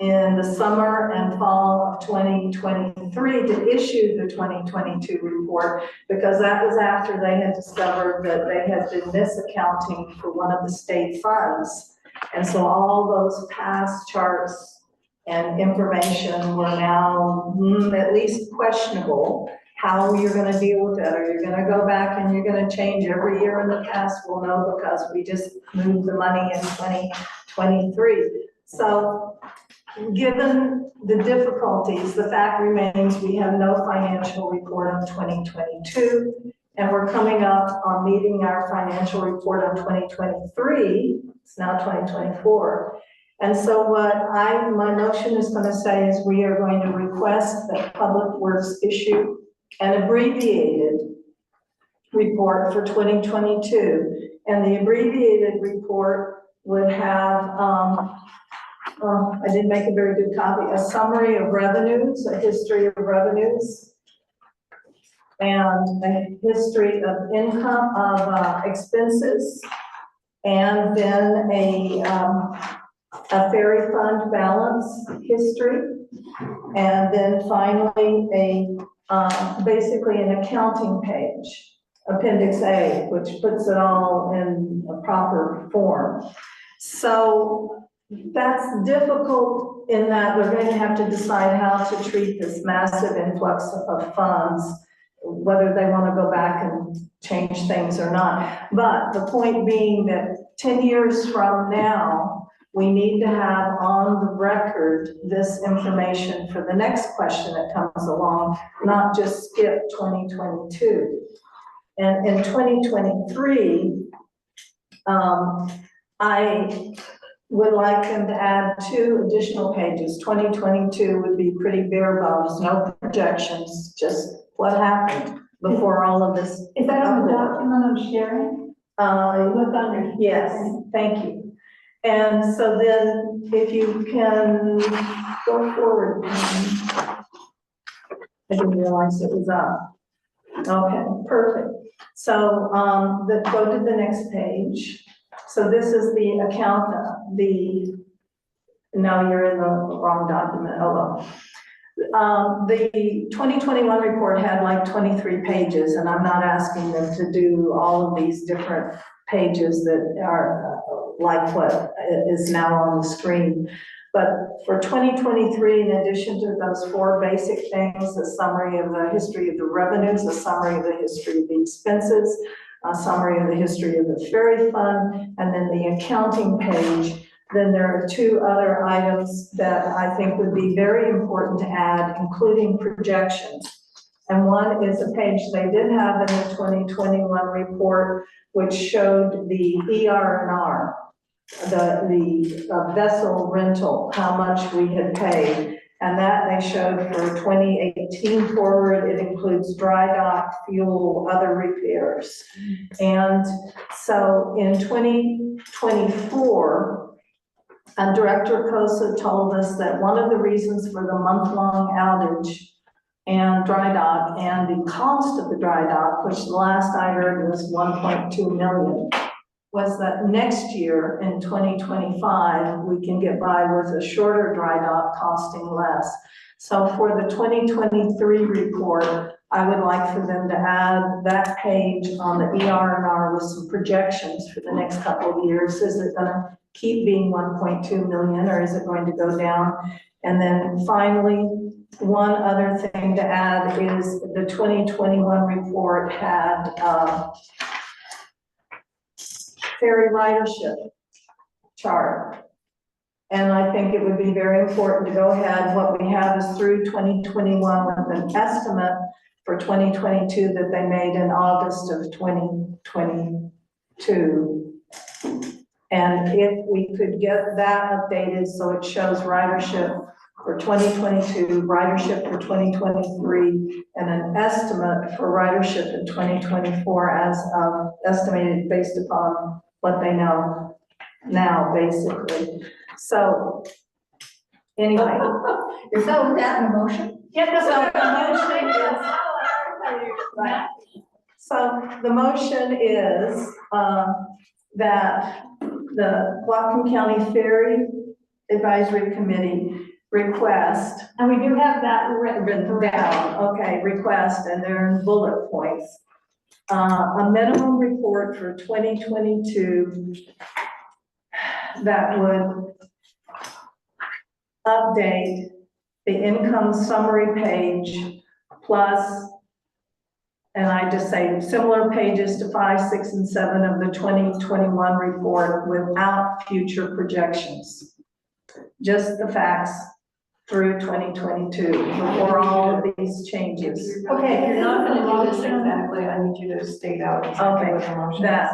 in the summer and fall of 2023 to issue the 2022 report, because that was after they had discovered that they had been misaccounting for one of the state funds. And so all those past charts and information were now at least questionable. How you're going to deal with that? Are you going to go back and you're going to change every year in the past? Well, no, because we just moved the money in 2023. So given the difficulties, the fact remains we have no financial report on 2022, and we're coming up on meeting our financial report on 2023. It's now 2024. And so what my motion is going to say is we are going to request that Public Works issue an abbreviated report for 2022. And the abbreviated report would have, I didn't make a very good copy, a summary of revenues, a history of revenues, and a history of income, of expenses, and then a ferry fund balance history, and then finally basically an accounting page, Appendix A, which puts it all in a proper form. So that's difficult in that they're going to have to decide how to treat this massive influx of funds, whether they want to go back and change things or not. But the point being that 10 years from now, we need to have on the record this information for the next question that comes along, not just skip 2022. And in 2023, I would like them to add 2 additional pages. 2022 would be pretty bare bones, no projections, just what happened before all of this. Is that on the document I'm sharing? Look under, yes, thank you. And so then if you can go forward. I didn't realize it was up. Okay, perfect. So go to the next page. So this is the account, no, you're in the wrong document, oh well. The 2021 report had like 23 pages, and I'm not asking them to do all of these different pages that are like what is now on the screen. But for 2023, in addition to those 4 basic things, a summary of the history of the revenues, a summary of the history of the expenses, a summary of the history of the ferry fund, and then the accounting page, then there are 2 other items that I think would be very important to add, including projections. And one is a page they did have in the 2021 report, which showed the ER&R, the vessel rental, how much we had paid. And that they showed for 2018 forward, it includes dry dock, fuel, other repairs. And so in 2024, Director Cosa told us that one of the reasons for the month-long outage and dry dock and the cost of the dry dock, which the last I heard was 1.2 million, was that next year in 2025, we can get by with a shorter dry dock costing less. So for the 2023 report, I would like for them to add that page on the ER&R with some projections for the next couple of years. Is it gonna keep being 1.2 million, or is it going to go down? And then finally, one other thing to add is the 2021 report had ferry ridership chart. And I think it would be very important to go ahead. What we have is through 2021 with an estimate for 2022 that they made in August of 2022. And if we could get that updated so it shows ridership for 2022, ridership for 2023, and an estimate for ridership in 2024 as estimated based upon what they know now, basically. So, anyway. So is that an emotion? Yeah, so the motion is that the Whatcom County Ferry Advisory Committee request. And we do have that written down. Okay, request, and they're in bullet points. A minimum report for 2022 that would update the income summary page plus, and I just say similar pages to 5, 6, and 7 of the 2021 report without future projections. Just the facts through 2022 before all of these changes. Okay, if you're not gonna do this exactly, I need you to state out exactly what the motion is. That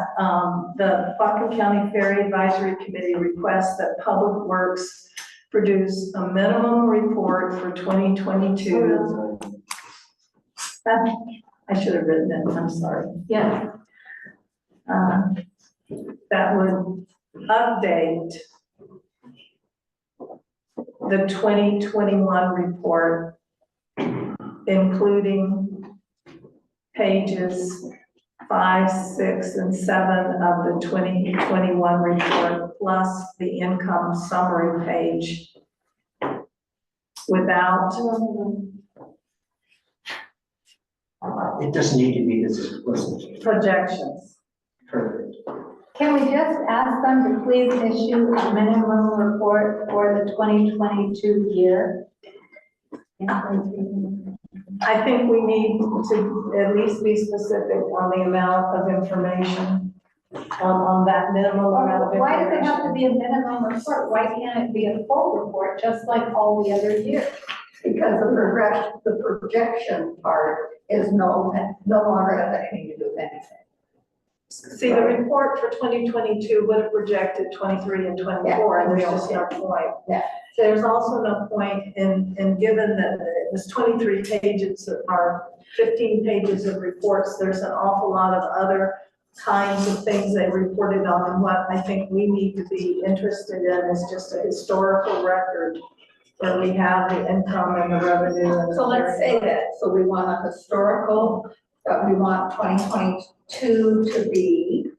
the Whatcom County Ferry Advisory Committee requests that Public Works produce a minimum report for 2022. I should have written it, I'm sorry. Yeah. That would update the 2021 report, including pages 5, 6, and 7 of the 2021 report, plus the income summary page without. It doesn't need to be this explicit. Projections. Perfect. Can we just ask them to please issue a minimum report for the 2022 year? I think we need to at least be specific on the amount of information, on that minimum amount of Why does it have to information. be a minimum report? Why can't it be a full report, just like all the other years? Because the projection part is no longer has anything to do with anything. See, the report for 2022 would have projected 23 and 24, and there's just no point. Yeah. There's also no point in given that it was 23 pages or 15 pages of reports, there's an awful lot of other kinds of things they reported on, and what I think we need to be interested in is just a historical record where we have the income and the revenue. And So let's say that, so we want a historical, we want 2022 to be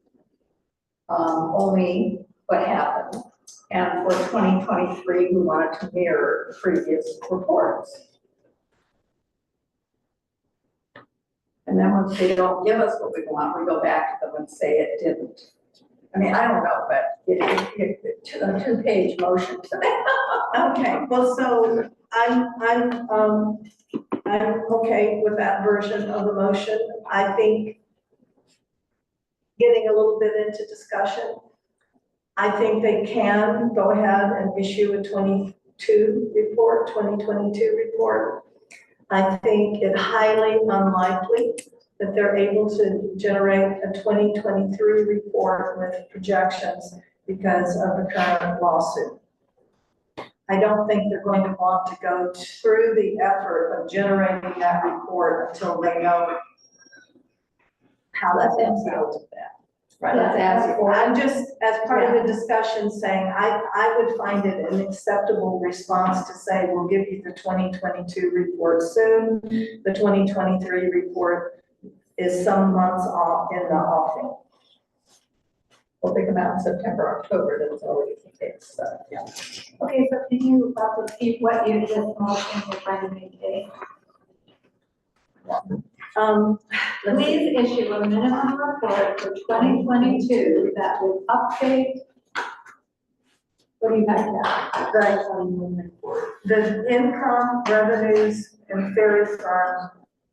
only what happened. And for 2023, we want it to mirror previous reports. And then once they don't give us what we want, we go back to them and say it didn't. I mean, I don't know, but it's a two-page motion. Okay, well, so I'm okay with that version of the motion. I think getting a little bit into discussion, I think they can go ahead and issue a 2022 report. I think it highly unlikely that they're able to generate a 2023 report with projections because of the current lawsuit. I don't think they're going to want to go through the effort of generating that report until they know how that's entailed with that. Right, Let's ask for it. I'm just, as part of the discussion, saying I would find it an acceptable response to say, we'll give you the 2022 report soon. The 2023 report is some months off in the offing. We'll think about September, October, that's all we can take, so, yeah. Okay, so can you repeat what you just motion you're trying to make, Kate? Please issue a minimum report for 2022 that would update. What do you have there? The income, revenues, and Ferry Farm,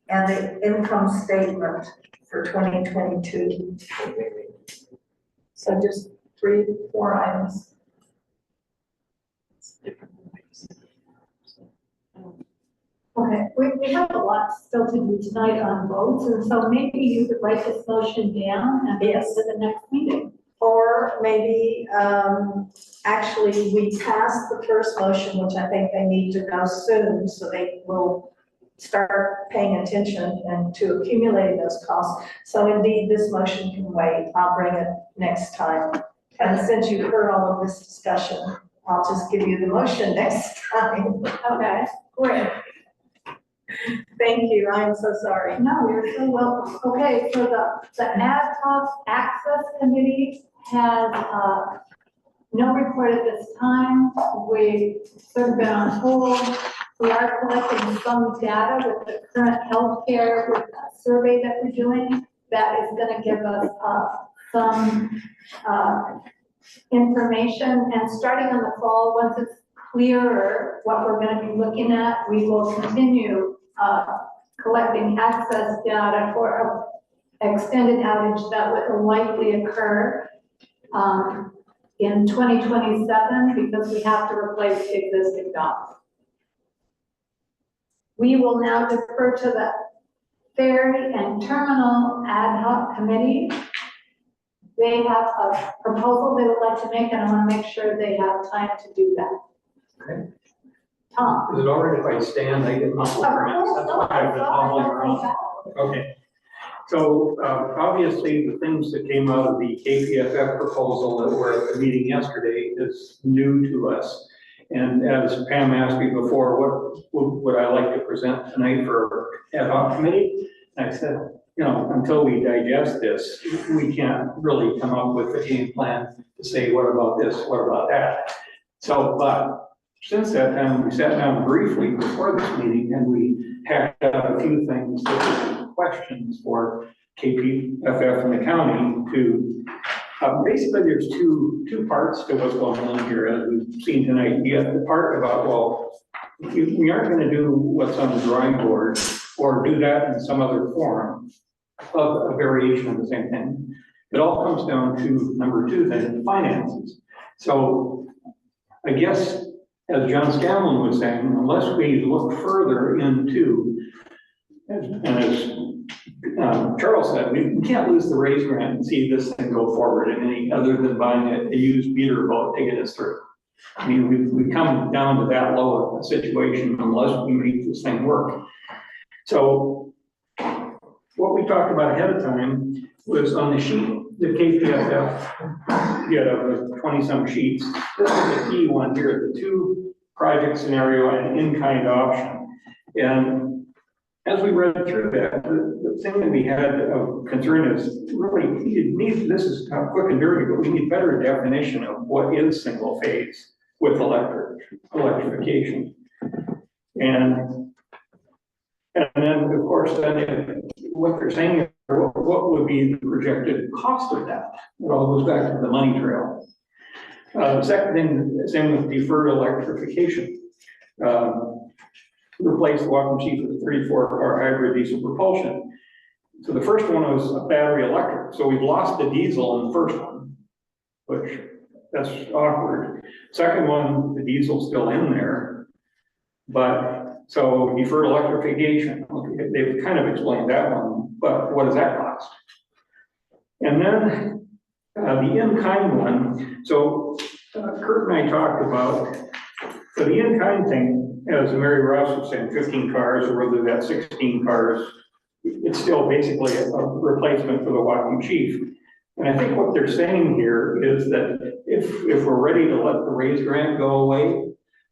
and the income statement for 2022. So just 3 to 4 items. Okay, we have a lot still to do tonight on votes, and so maybe you could write this motion down and get to the next meeting. Or maybe, actually, we passed the first motion, which I think they need to know soon, so they will start paying attention and to accumulating those costs. So indeed, this motion can wait. I'll bring it next time. And since you've heard all of this discussion, I'll just give you the motion next time. Okay, great. Thank you. I am so sorry. No, you're so welcome. Okay, so the Ad hoc Access Committee has no report at this time. We've sort of been on hold. We are collecting some data with the current healthcare with a survey that we're doing that is going to give us some information. And starting in the fall, once it's clearer what we're going to be looking at, we will continue collecting access data for an extended outage that would likely occur in 2027 because we have to replace existing docks. We will now defer to the Ferry and Terminal Ad hoc Committee. They have a proposal they would like to make, and I want to make sure they have time to do that. Okay. Tom? Is it all right if I stand? I get muscle cramps. That's why I've been hobbling around. Okay. So obviously, the things that came out of the KPFF proposal that were at the meeting yesterday is new to us. And as Pam asked me before, what would I like to present tonight for ad hoc committee? And I said, you know, until we digest this, we can't really come up with a game plan to say, what about this, what about that? So, but since that time, we sat down briefly before this meeting and we hacked out a few things that were questions for KPFF and the county to, basically there's two parts to what's going on here as we've seen tonight. You have the part about, well, we aren't going to do what's on the drawing board or do that in some other form of a variation of the same thing. It all comes down to number 2, then finances. So I guess, as John Scanlon was saying, unless we look further into, and as Charles said, we can't lose the raise grant and see this thing go forward in any other than buying a used beater boat to get us through. I mean, we come down to that low of a situation unless we make this thing work. So what we talked about ahead of time was on the sheet, the KPFF, you know, 20-some sheets. This is the key one here, the 2 project scenario and in-kind option. And as we read through that, the thing that we had of concern is really, this is quick and dirty, but we need better definition of what is single phase with electrification. And And then, of course, then what they're saying is, what would be the projected cost of that? It all goes back to the money trail. The second thing, same with deferred electrification. Replace the Whatcom Chief with a 34-car hybrid diesel propulsion. So the first one was a battery electric. So we've lost the diesel in the first one, which that's awkward. Second one, the diesel's still in there, but so deferred electrification, okay, they've kind of explained that one, but what does that cost? And then the in-kind one, so Kurt and I talked about, so the in-kind thing, as Mary Ross was saying, 15 cars, or whether that's 16 cars, it's still basically a replacement for the Whatcom Chief. And I think what they're saying here is that if we're ready to let the raise grant go away,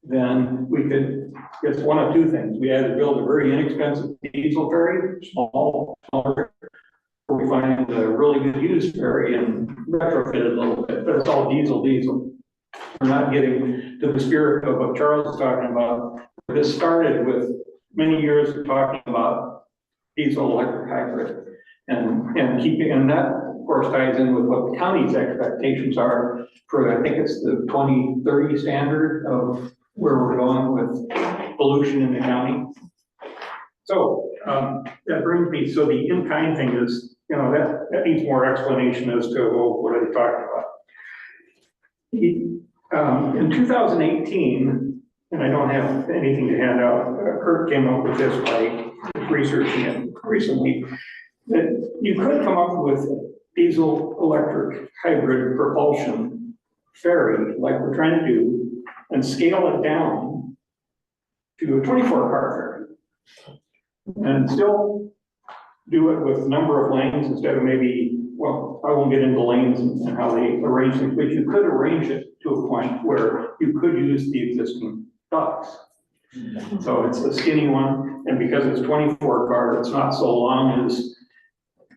then we could, it's one of two things. We either build a very inexpensive diesel ferry, smaller, or we find a really good used ferry and retrofit it a little bit, but it's all diesel. We're not getting to the spirit of what Charles is talking about. This started with many years of talking about diesel electric hybrid and keeping, and that of course ties in with what the county's expectations are for, I think it's the 2030 standard of where we're going with pollution in the county. So that brings me, so the in-kind thing is, you know, that needs more explanation as to, well, what are they talking about? In 2018, and I don't have anything to hand out, Kurt came up with this by researching it recently, that you could come up with diesel electric hybrid propulsion ferry like we're trying to do and scale it down to a 24-car ferry and still do it with a number of lanes instead of maybe, well, I won't get into lanes and how they arrange things, but you could arrange it to a point where you could use the existing docks. So it's a skinny one, and because it's 24-car, it's not so long as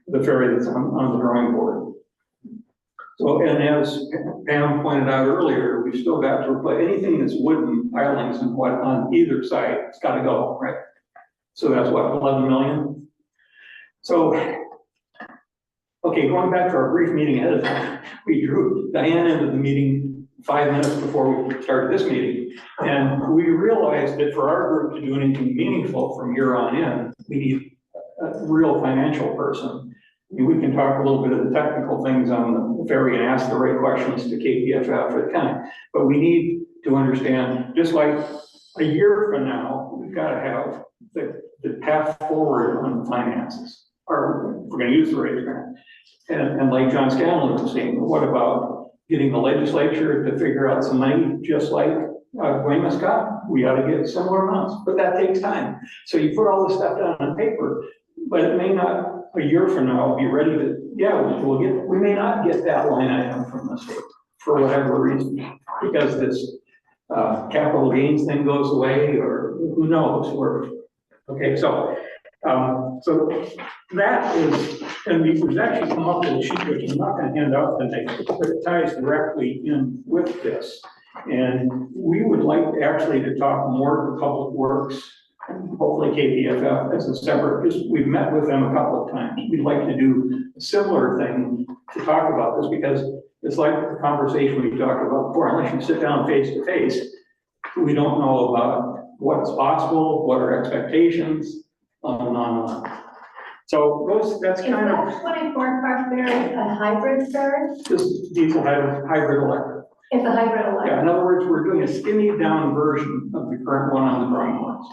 the ferry that's on the drawing board. So, and as Pam pointed out earlier, we've still got to replace anything that's wooden pilings and what on either side, it's got to go, right? So that's what, 11 million? So, okay, going back to our brief meeting ahead of time, we drew Diane into the meeting 5 minutes before we started this meeting. And we realized that for our group to do anything meaningful from here on in, we need a real financial person. I mean, we can talk a little bit of the technical things on the ferry and ask the right questions to KPFF or the county, but we need to understand, just like a year from now, we've got to have the path forward on the finances, or we're going to use the raise grant. And like John Scanlon was saying, what about getting the legislature to figure out some money, just like Weymouth got? We ought to get similar amounts, but that takes time. So you put all this stuff down on paper, but it may not, a year from now, be ready to, yeah, we may not get that line item from the state for whatever reason, because this capital gains thing goes away, or who knows, okay, so that is, and we've actually come up with a sheet which I'm not going to hand out today, but it ties directly in with this. And we would like actually to talk more to Public Works, hopefully KPFF as a separate, because we've met with them a couple of times. We'd like to do a similar thing to talk about this, because it's like the conversation we talked about before. Unless you sit down face to face, we don't know about what's possible, what are expectations, on and on and on. So that's kind of. Is that 24-car ferry a hybrid ferry? This diesel hybrid electric. It's a hybrid electric. Yeah, in other words, we're doing a skinny down version of the current one on the drawing boards.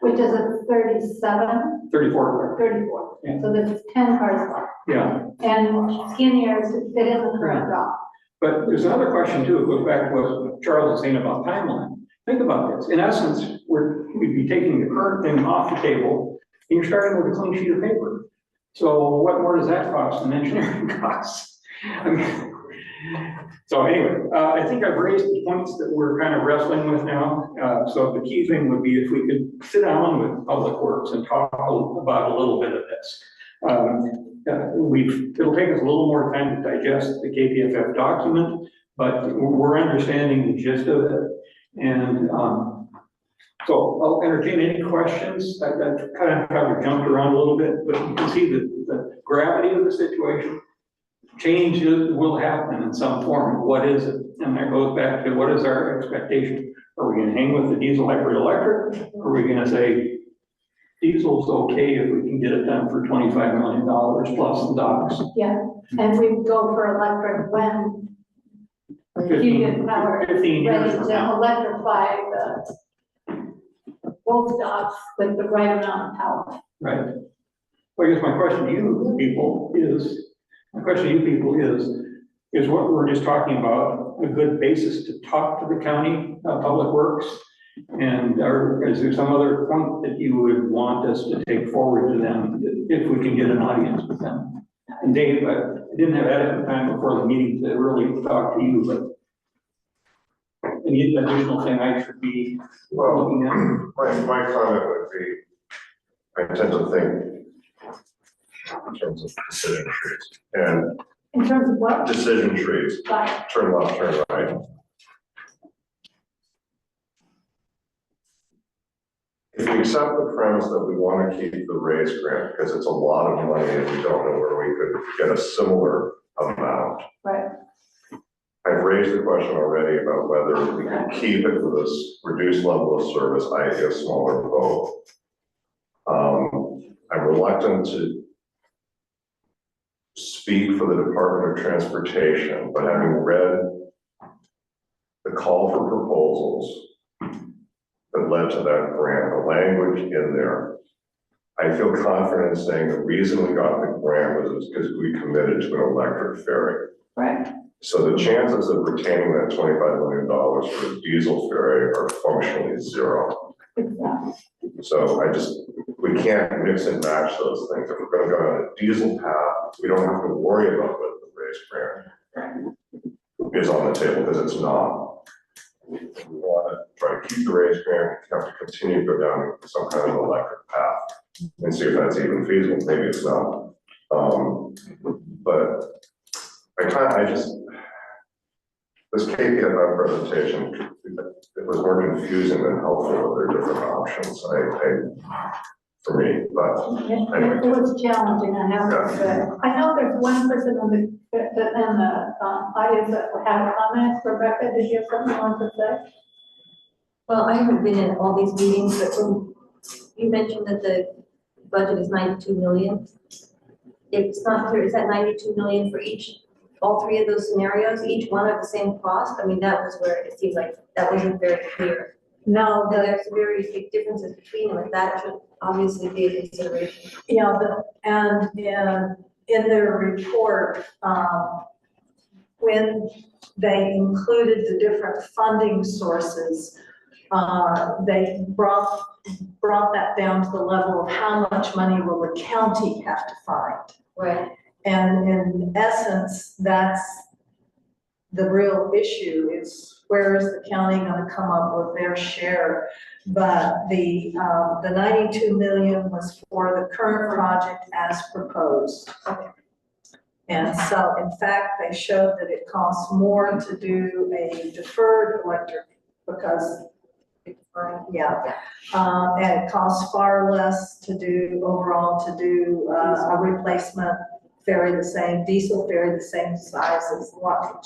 Which is a 37? 34. 34. Yeah. So there's 10 cars left. Yeah. And skinnier to fit in the current dock. But there's another question too. It goes back to what Charles was saying about timeline. Think about this. In essence, we'd be taking the current thing off the table, and you're starting with a clean sheet of paper. So what more does that cost than engineering costs? I mean, so anyway, I think I've raised the points that we're kind of wrestling with now. So the key thing would be if we could sit down with Public Works and talk about a little bit of this. It'll take us a little more time to digest the KPFF document, but we're understanding the gist of it. And So I'll entertain any questions. I've kind of jumped around a little bit, but you can see the gravity of the situation. Changes will happen in some form. What is it? And that goes back to what is our expectation? Are we gonna hang with the diesel hybrid electric? Or are we gonna say diesel's okay if we can get it done for $25 million plus the docks? Yeah, and we go for electric when heated power is 15 years ready from to now. electrify both docks with the right amount of power. Right. Well, I guess my question to you people is what we're just talking about a good basis to talk to the county public works? And is there some other point that you would want us to take forward to them if we can get an audience with them? And Dave, I didn't have adequate time before the meeting to really talk to you, but any additional thing I should be looking at? My comment would be, I tend to think in terms of decision trees. And In terms of what? decision trees, Right. turn left, turn right. If we accept the premise that we want to keep the raise grant, because it's a lot of money and we don't know where we could get a similar amount. Right. I've raised the question already about whether we can keep it with this reduced level of service, i.e. a smaller boat. I'm reluctant to speak for the Department of Transportation, but having read the call for proposals that led to that grant, the language in there, I feel confident in saying the reason we got the grant was because we committed to an electric ferry. Right. So the chances of retaining that $25 million for a diesel ferry are functionally zero. Exactly. So we can't mix and match those things. If we're gonna go on a diesel path, we don't have to worry about what the raise grant is on the table, because it's not. We want to try to keep the raise grant, we have to continue to go down some kind of electric path and see if that's even feasible. Maybe it's not. But this KPFF presentation, it was more confusing than helpful. There are different options, for me, but anyway. It was challenging, I have to say. I know there's one person in the audience that had a comment. Rebecca, did you have something you wanted to say? Well, I haven't been in all these meetings, but when you mentioned that the budget is 92 million. It's not clear, is that 92 million for all three of those scenarios, each one at the same cost? I mean, that was where it seems like that wasn't very clear. No, There's very big differences between them, and that should obviously be a consideration. yeah, and in their report, when they included the different funding sources, they brought that down to the level of how much money will the county have to find. Right. And in essence, that's the real issue, is where is the county gonna come up with their share? But the 92 million was for the current project as proposed. And so, in fact, they showed that it costs more to do a deferred electric because, and it costs far less to do overall a replacement ferry, the same diesel ferry, the same size as Whatcom.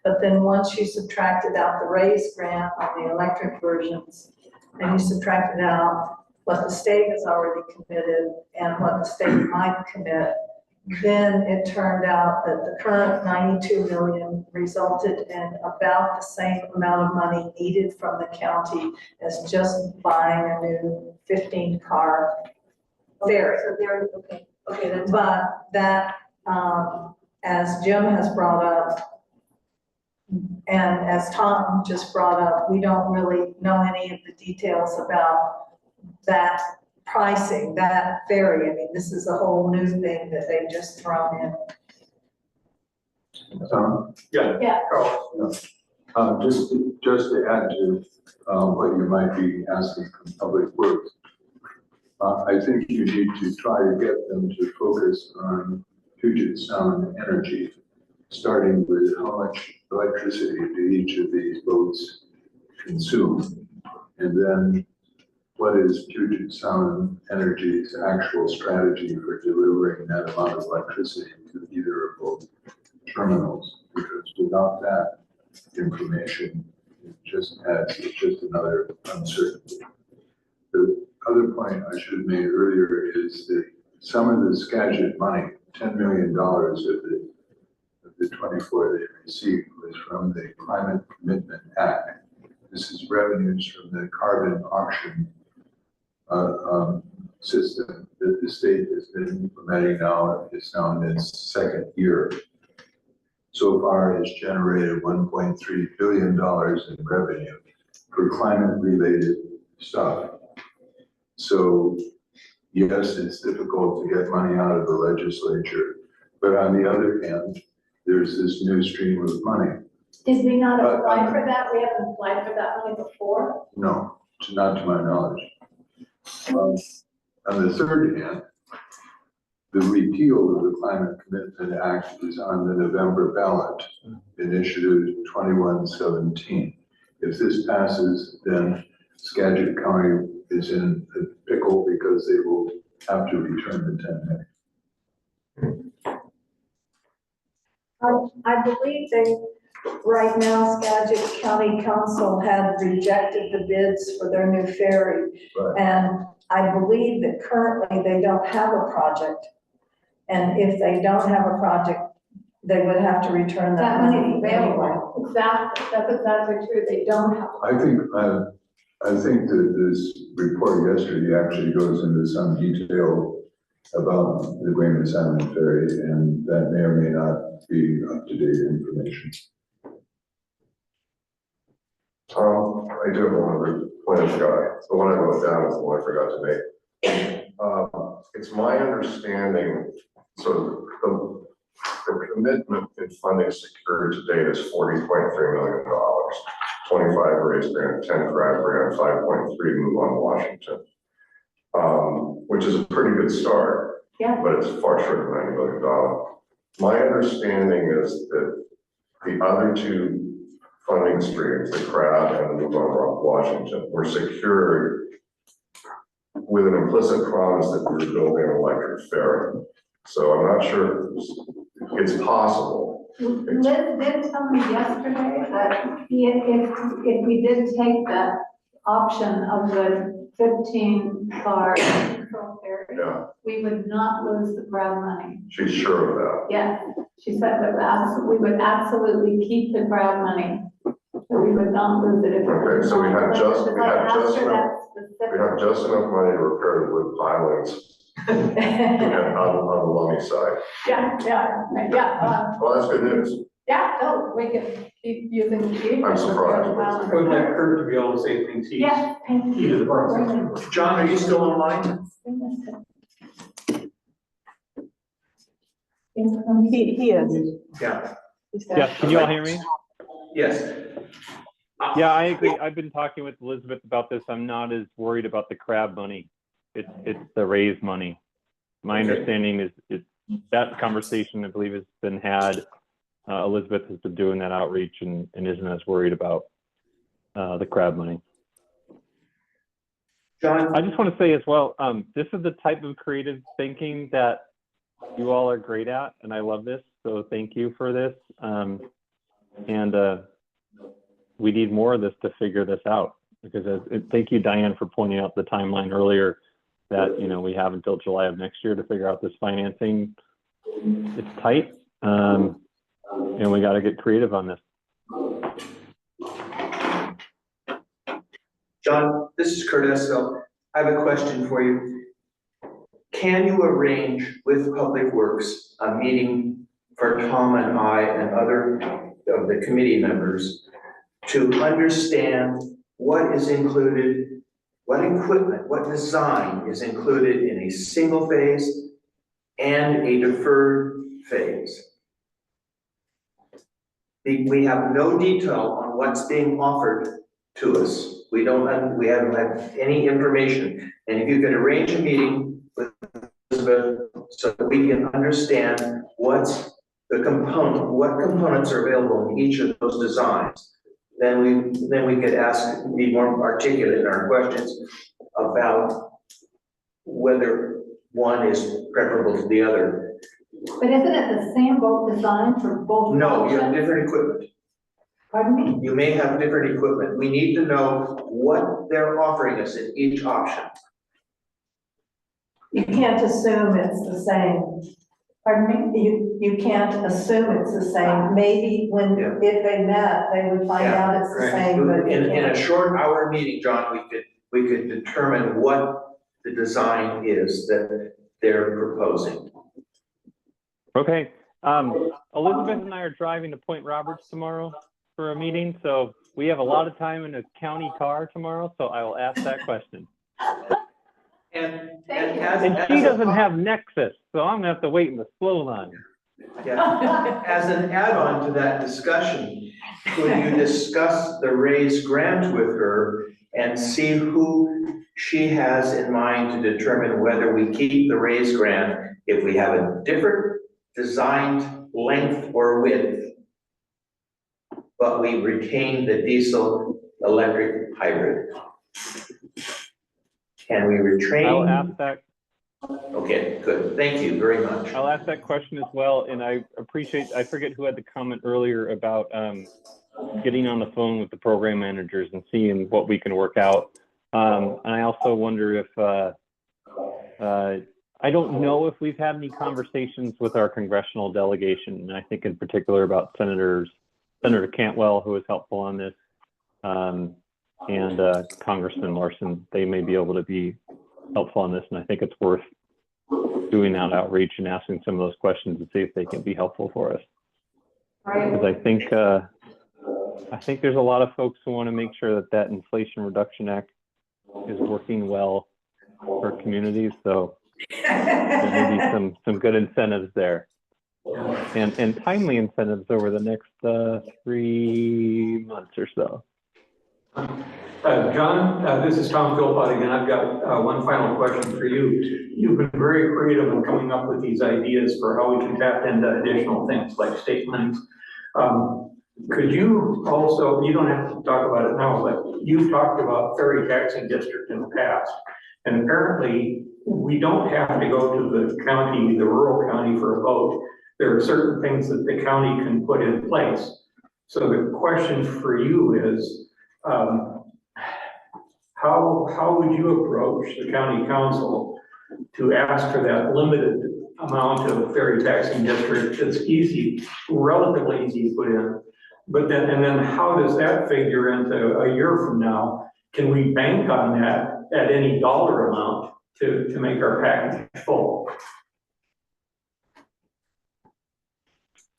But then once you subtracted out the raise grant on the electric versions, and you subtracted out what the state has already committed and what the state might commit, then it turned out that the current 92 million resulted in about the same amount of money needed from the county as just buying a new 15-car ferry. So they're, okay, that's. But that, as Jim has brought up, and as Tom just brought up, we don't really know any of the details about that pricing, that ferry. I mean, this is a whole new thing that they've just thrown in. Yeah. Yeah. Just to add to what you might be asking from Public Works, I think you need to try to get them to focus on Puget Sound energy, starting with how much electricity do each of these boats consume, And then what is Puget Sound Energy's actual strategy for delivering that amount of electricity to either of both terminals? Because without that information, it's just another uncertainty. The other point I should have made earlier is that some of the Skagit money, $10 million of the 24 they received, was from the Climate Commitment Act. This is revenues from the carbon auction system that the state has been implementing now. It's now in its second year. So far has generated $1.3 billion in revenue for climate-related stuff. So yes, it's difficult to get money out of the legislature, but on the other hand, there's this new stream of money. Did we not apply for that? We haven't applied for that money before? No, not to my knowledge. On the third hand, the repeal of the Climate Commitment Act is on the November ballot, Initiative 2117. If this passes, then Skagit County is in a pickle because they will have to return the 10 million. I believe right now Skagit County Council had rejected the bids for their new ferry. Right. And I believe that currently they don't have a project. And if they don't have a project, they would have to return that money anyway. Exactly, that's exactly true, they don't have. I think that this report yesterday actually goes into some detail about the Guaymas Salmon Ferry, and that may or may not be up-to-date information. Tom, I do have one other point of guy. The one I wrote down is the one I forgot to make. It's my understanding, so the commitment in funding secured to date is $40.3 million. 25 raise grant, 10 crab grant, 5.3 move on Washington, which is a pretty good start. Yeah. But it's far short of $90 million. My understanding is that the other two funding streams, the crab and the move on Washington, were secured with an implicit promise that we were building an electric ferry. So I'm not sure it's possible. Liz did tell me yesterday that if we did take that option of the 15-car control ferry, Yeah, we would not lose the grab money. she's sure of that. Yes, she said that we would absolutely keep the grab money. So we would not lose it if. Okay, so we have just enough money to repair the wood pilings and on the Lummi side. Yeah. Well, that's good news. Yeah, no, we can keep using the key. I'm surprised. I would like Kurt to be able to say things Yeah. key to the process. John, are you still online? He is. Yeah. Yes, can you all hear me? Yes. Yeah, I agree. I've been talking with Elizabeth about this. I'm not as worried about the crab money. It's the raise money. My understanding is that conversation, I believe, has been had. Elizabeth has been doing that outreach and isn't as worried about the crab money. John? I just want to say as well, this is the type of creative thinking that you all are great at, and I love this. So thank you for this. We need more of this to figure this out, because thank you, Diane, for pointing out the timeline earlier that, we have until July of next year to figure out this financing. It's tight, and we got to get creative on this. John, this is Curtis. So I have a question for you. Can you arrange with Public Works a meeting for Tom and I and other of the committee members to understand what is included, what equipment, what design is included in a single phase and a deferred phase? We have no detail on what's being offered to us. We haven't had any information. And if you could arrange a meeting with Elizabeth so that we can understand what components are available in each of those designs, then we could ask, be more articulate in our questions about whether one is preferable to the other. But isn't it the same boat design for both No, you have options? different equipment. Pardon me? You may have different equipment. We need to know what they're offering us in each option. You can't assume it's the same. Pardon me? You can't assume it's the same. Maybe when, Yeah. if they met, they would find Yeah, out it's the right. same, but you In a can't. short hour meeting, John, we could determine what the design is that they're proposing. Okay. Elizabeth and I are driving to Point Roberts tomorrow for a meeting, so we have a lot of time in a county car tomorrow, so I will ask that question. And And she doesn't have Nexus, so I'm gonna have to wait in the slow line. Yeah. As an add-on to that discussion, could you discuss the raised grant with her and see who she has in mind to determine whether we keep the raised grant if we have a different designed length or width, but we retain the diesel electric hybrid? Can we retrain? I'll ask that. Okay, good. Thank you very much. I'll ask that question as well, and I forget who had the comment earlier about getting on the phone with the program managers and seeing what we can work out. And I also wonder if, I don't know if we've had any conversations with our congressional delegation, and I think in particular about Senator Cantwell, who was helpful on this, and Congressman Larson. They may be able to be helpful on this, and I think it's worth doing that outreach and asking some of those questions to see if they can be helpful for us. Because I think there's a lot of folks who want to make sure that Inflation Reduction Act is working well for communities. So there may be some good incentives there, and timely incentives over the next 3 months or so. John, this is Tom Philpott again. I've got one final question for you. You've been very creative in coming up with these ideas for how we can tap into additional things like state monies. Could you also, you don't have to talk about it now, but you've talked about Ferry taxing district in the past. And apparently we don't have to go to the county, the rural county for a vote. There are certain things that the county can put in place. So the question for you is, how would you approach the county council to ask for that limited amount of ferry taxing district that's easy, relatively easy to put in? But then how does that figure into a year from now? Can we bank on that at any dollar amount to make our package full?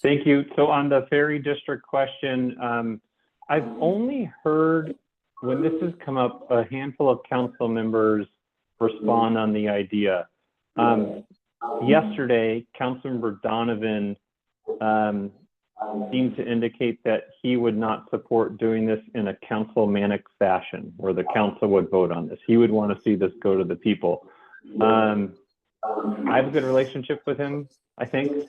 Thank you. So on the Ferry District question, I've only heard, when this has come up, a handful of council members respond on the idea. Yesterday, Councilmember Donovan seemed to indicate that he would not support doing this in a councilmanic fashion, where the council would vote on this. He would want to see this go to the people. I have a good relationship with him, I think.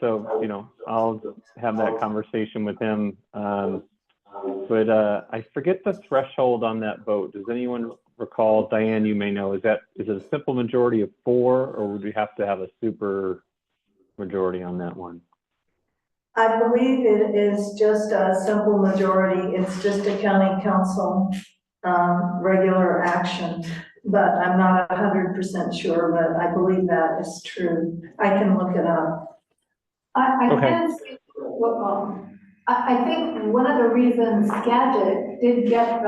So, you know, I'll have that conversation with him. But I forget the threshold on that vote. Does anyone recall? Diane, you may know. Is it a simple majority of 4, or would we have to have a super majority on that one? I believe it is just a simple majority. It's just a county council regular action, but I'm not 100% sure, but I believe that is true. I can look it up. I think one of the reasons Skagit did get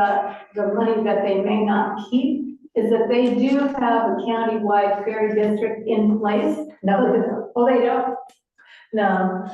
the money that they may not keep is that they do have a countywide ferry district in place. No, they don't. Oh, they don't? No,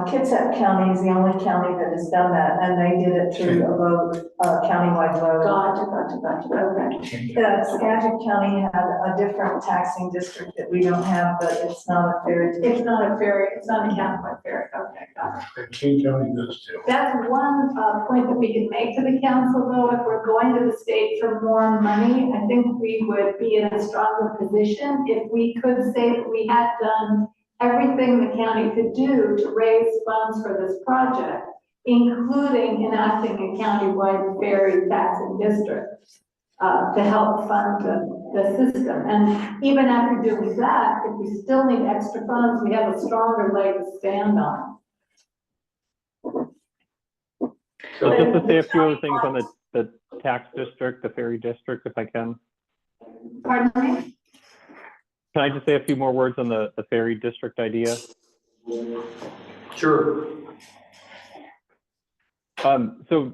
Kitsap County is the only county that has done that, and they did it through a vote, countywide vote. Gotcha, okay. Skagit County had a different taxing district that we don't have, but it's not a ferry. It's not a ferry, it's not a countywide ferry, okay, got it. King County does too. That's one point that we can make to the council, though. If we're going to the state for more money, I think we would be in a stronger position if we could say that we had done everything the county could do to raise funds for this project. including enacting a countywide ferry taxing district to help fund the system. And even after doing that, if we still need extra funds, we have a stronger leg to stand on. So just to say a few other things on the tax district, the ferry district, if I can. Pardon me? Can I just say a few more words on the ferry district idea? Sure. So,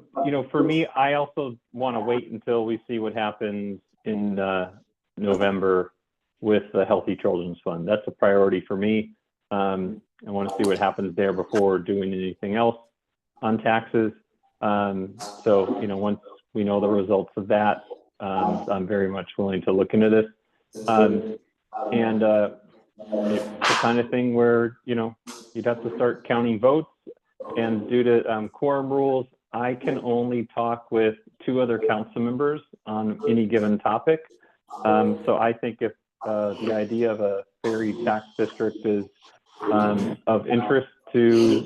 for me, I also want to wait until we see what happens in November with the Healthy Children's Fund. That's a priority for me. I want to see what happens there before doing anything else on taxes. So, once we know the results of that, I'm very much willing to look into this. And it's the kind of thing where, you'd have to start counting votes. And due to quorum rules, I can only talk with 2 other council members on any given topic. So I think if the idea of a ferry tax district is of interest to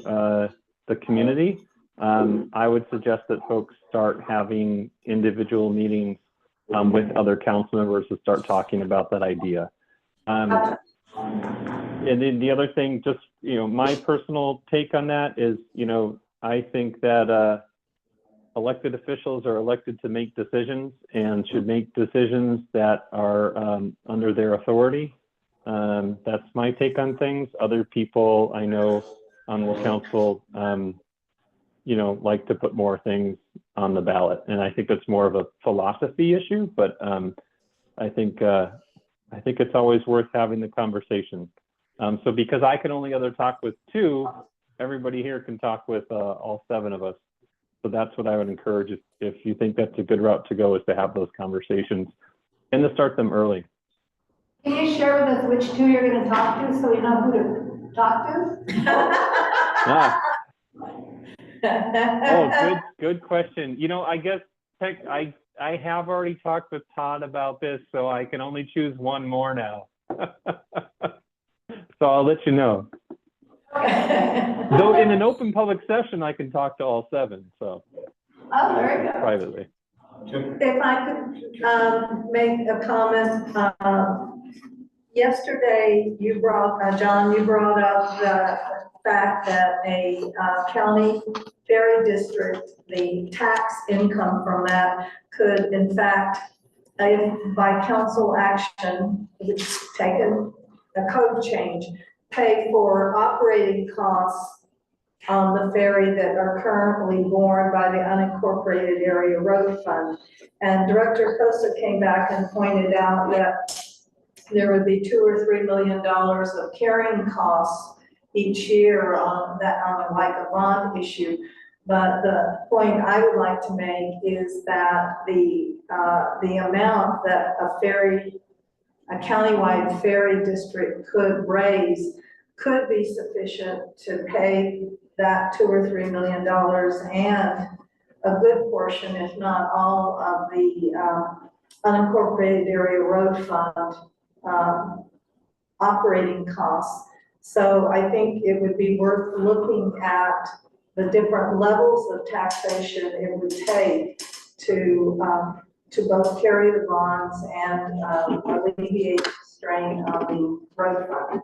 the community, I would suggest that folks start having individual meetings with other council members to start talking about that idea. And then the other thing, just, my personal take on that is, I think that elected officials are elected to make decisions and should make decisions that are under their authority. That's my take on things. Other people I know on the council, like to put more things on the ballot. And I think that's more of a philosophy issue, but I think it's always worth having the conversation. So because I can only talk with 2, everybody here can talk with all 7 of us. So that's what I would encourage if you think that's a good route to go, is to have those conversations and to start them early. Can you share with us which 2 you're going to talk to so we know who to talk to? Oh, good question. I guess I have already talked with Todd about this, so I can only choose one more now. So I'll let you know. Though in an open public session, I can talk to all 7. So. Oh, very good. Privately. If I could make a comment, yesterday you brought, John, you brought up the fact that a county ferry district, the tax income from that could in fact, if by council action, it's taken a code change, pay for operating costs on the ferry that are currently borne by the unincorporated area road fund. And Director Costa came back and pointed out that there would be $2 or $3 million of carrying costs each year on that, on like a bond issue. But the point I would like to make is that the amount that a countywide ferry district could raise could be sufficient to pay that $2 or $3 million and a good portion, if not all, of the unincorporated area road fund operating costs. So I think it would be worth looking at the different levels of taxation it would take to both carry the bonds and alleviate the strain on the road fund.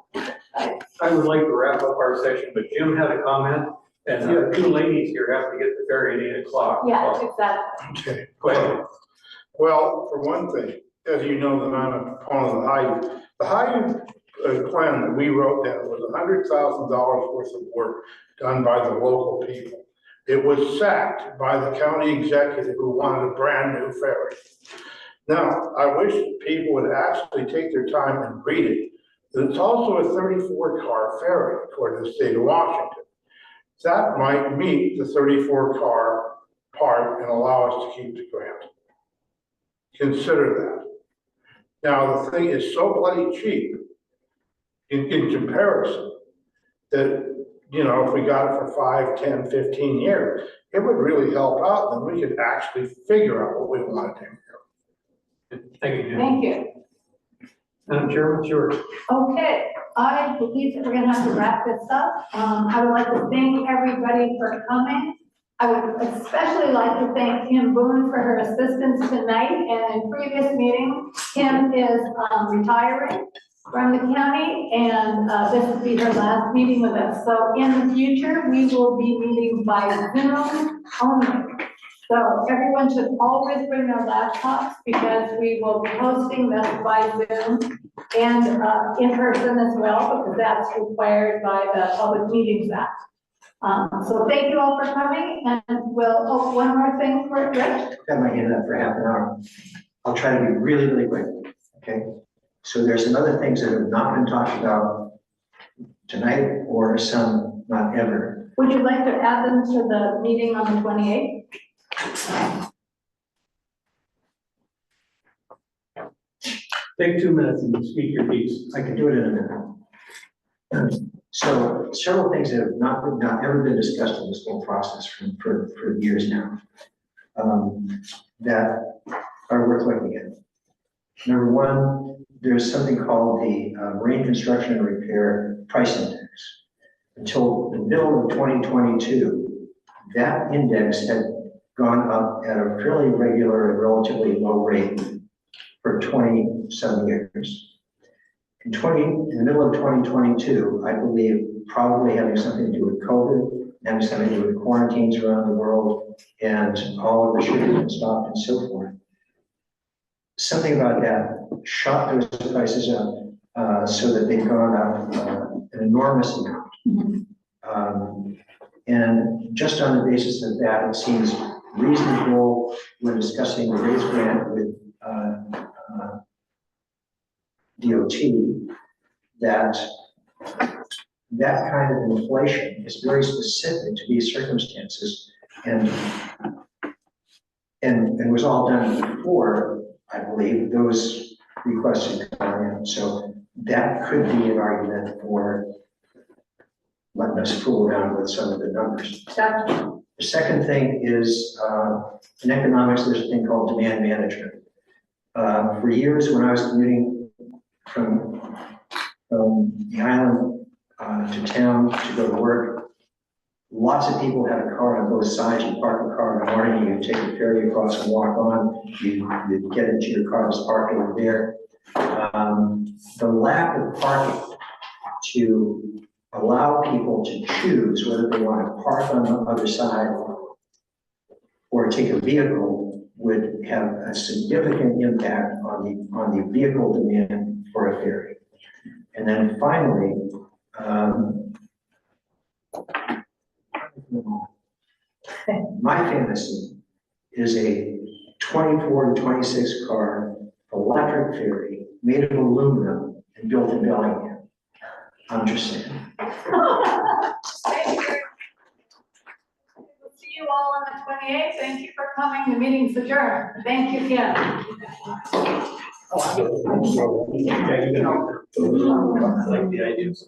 I would like to wrap up our session, but Jim had a comment, and the 2 ladies here have to get the ferry at 8 o'clock. Yeah, so. exactly. Okay. Go ahead. Well, for one thing, as you know, that I'm a proponent of the High plan that we wrote down was $100,000 worth of work done by the local people. It was sacked by the county executive who wanted a brand new ferry. Now, I wish people would actually take their time and read it. It's also a 34-car ferry, according to the state of Washington. That might meet the 34-car part and allow us to keep the grant. Consider that. Now, the thing is so bloody cheap in comparison that, if we got it for 5, 10, 15 years, it would really help out. Then we could actually figure out what we want to do. Thank you, Jim. Thank you. Madam Chair, what's yours? Okay, I believe that we're gonna have to wrap this up. I would like to thank everybody for coming. I would especially like to thank Kim Boone for her assistance tonight and in previous meetings. Kim is retiring from the county, and this will be her last meeting with us. So in the future, we will be meeting by Zoom only. So everyone should always bring their laptops because we will be hosting this by Zoom and in person as well, because that's required by the Public Meetings Act. So thank you all for coming, and we'll, one more thing for Rich. Got my hand up for half an hour. I'll try to be really, really quick, okay? So there's some other things that have not been talked about tonight, or some not ever. Would you like to add them to the meeting on the 28th? Take 2 minutes and speak your piece. I can do it in a minute. So several things that have not ever been discussed in this whole process for years now, that are worth looking at. Number one, there's something called the Marine Construction and Repair Price Index. Until the middle of 2022, that index had gone up at a fairly regular and relatively low rate for 27 years. In the middle of 2022, I believe, probably having something to do with COVID, having something to do with quarantines around the world, and all of the shipping and stopped and so forth. Something about that shot those prices up so that they've gone up an enormous amount. And just on the basis of that, it seems reasonable when discussing the raise grant with DOT that kind of inflation is very specific to these circumstances and was all done before, I believe, those requests had come in. So that could be an argument for letting us fool around with some of the numbers. The second thing is in economics, there's a thing called demand management. For years, when I was commuting from the island to town to go to work, lots of people had a car on both sides. You park a car in the morning, you take a ferry across and walk on, you get into your car that's parked over there. The lack of parking to allow people to choose whether they want to park on the other side or take a vehicle would have a significant impact on the vehicle demand for a ferry. And then finally, my fantasy is a 24 to 26 car electric ferry made of aluminum and built in Bellingham. I'm just saying. Thank you. We'll see you all on the 28th. Thank you for coming. The meeting's adjourned. Thank you, Kim. I like the idea. So,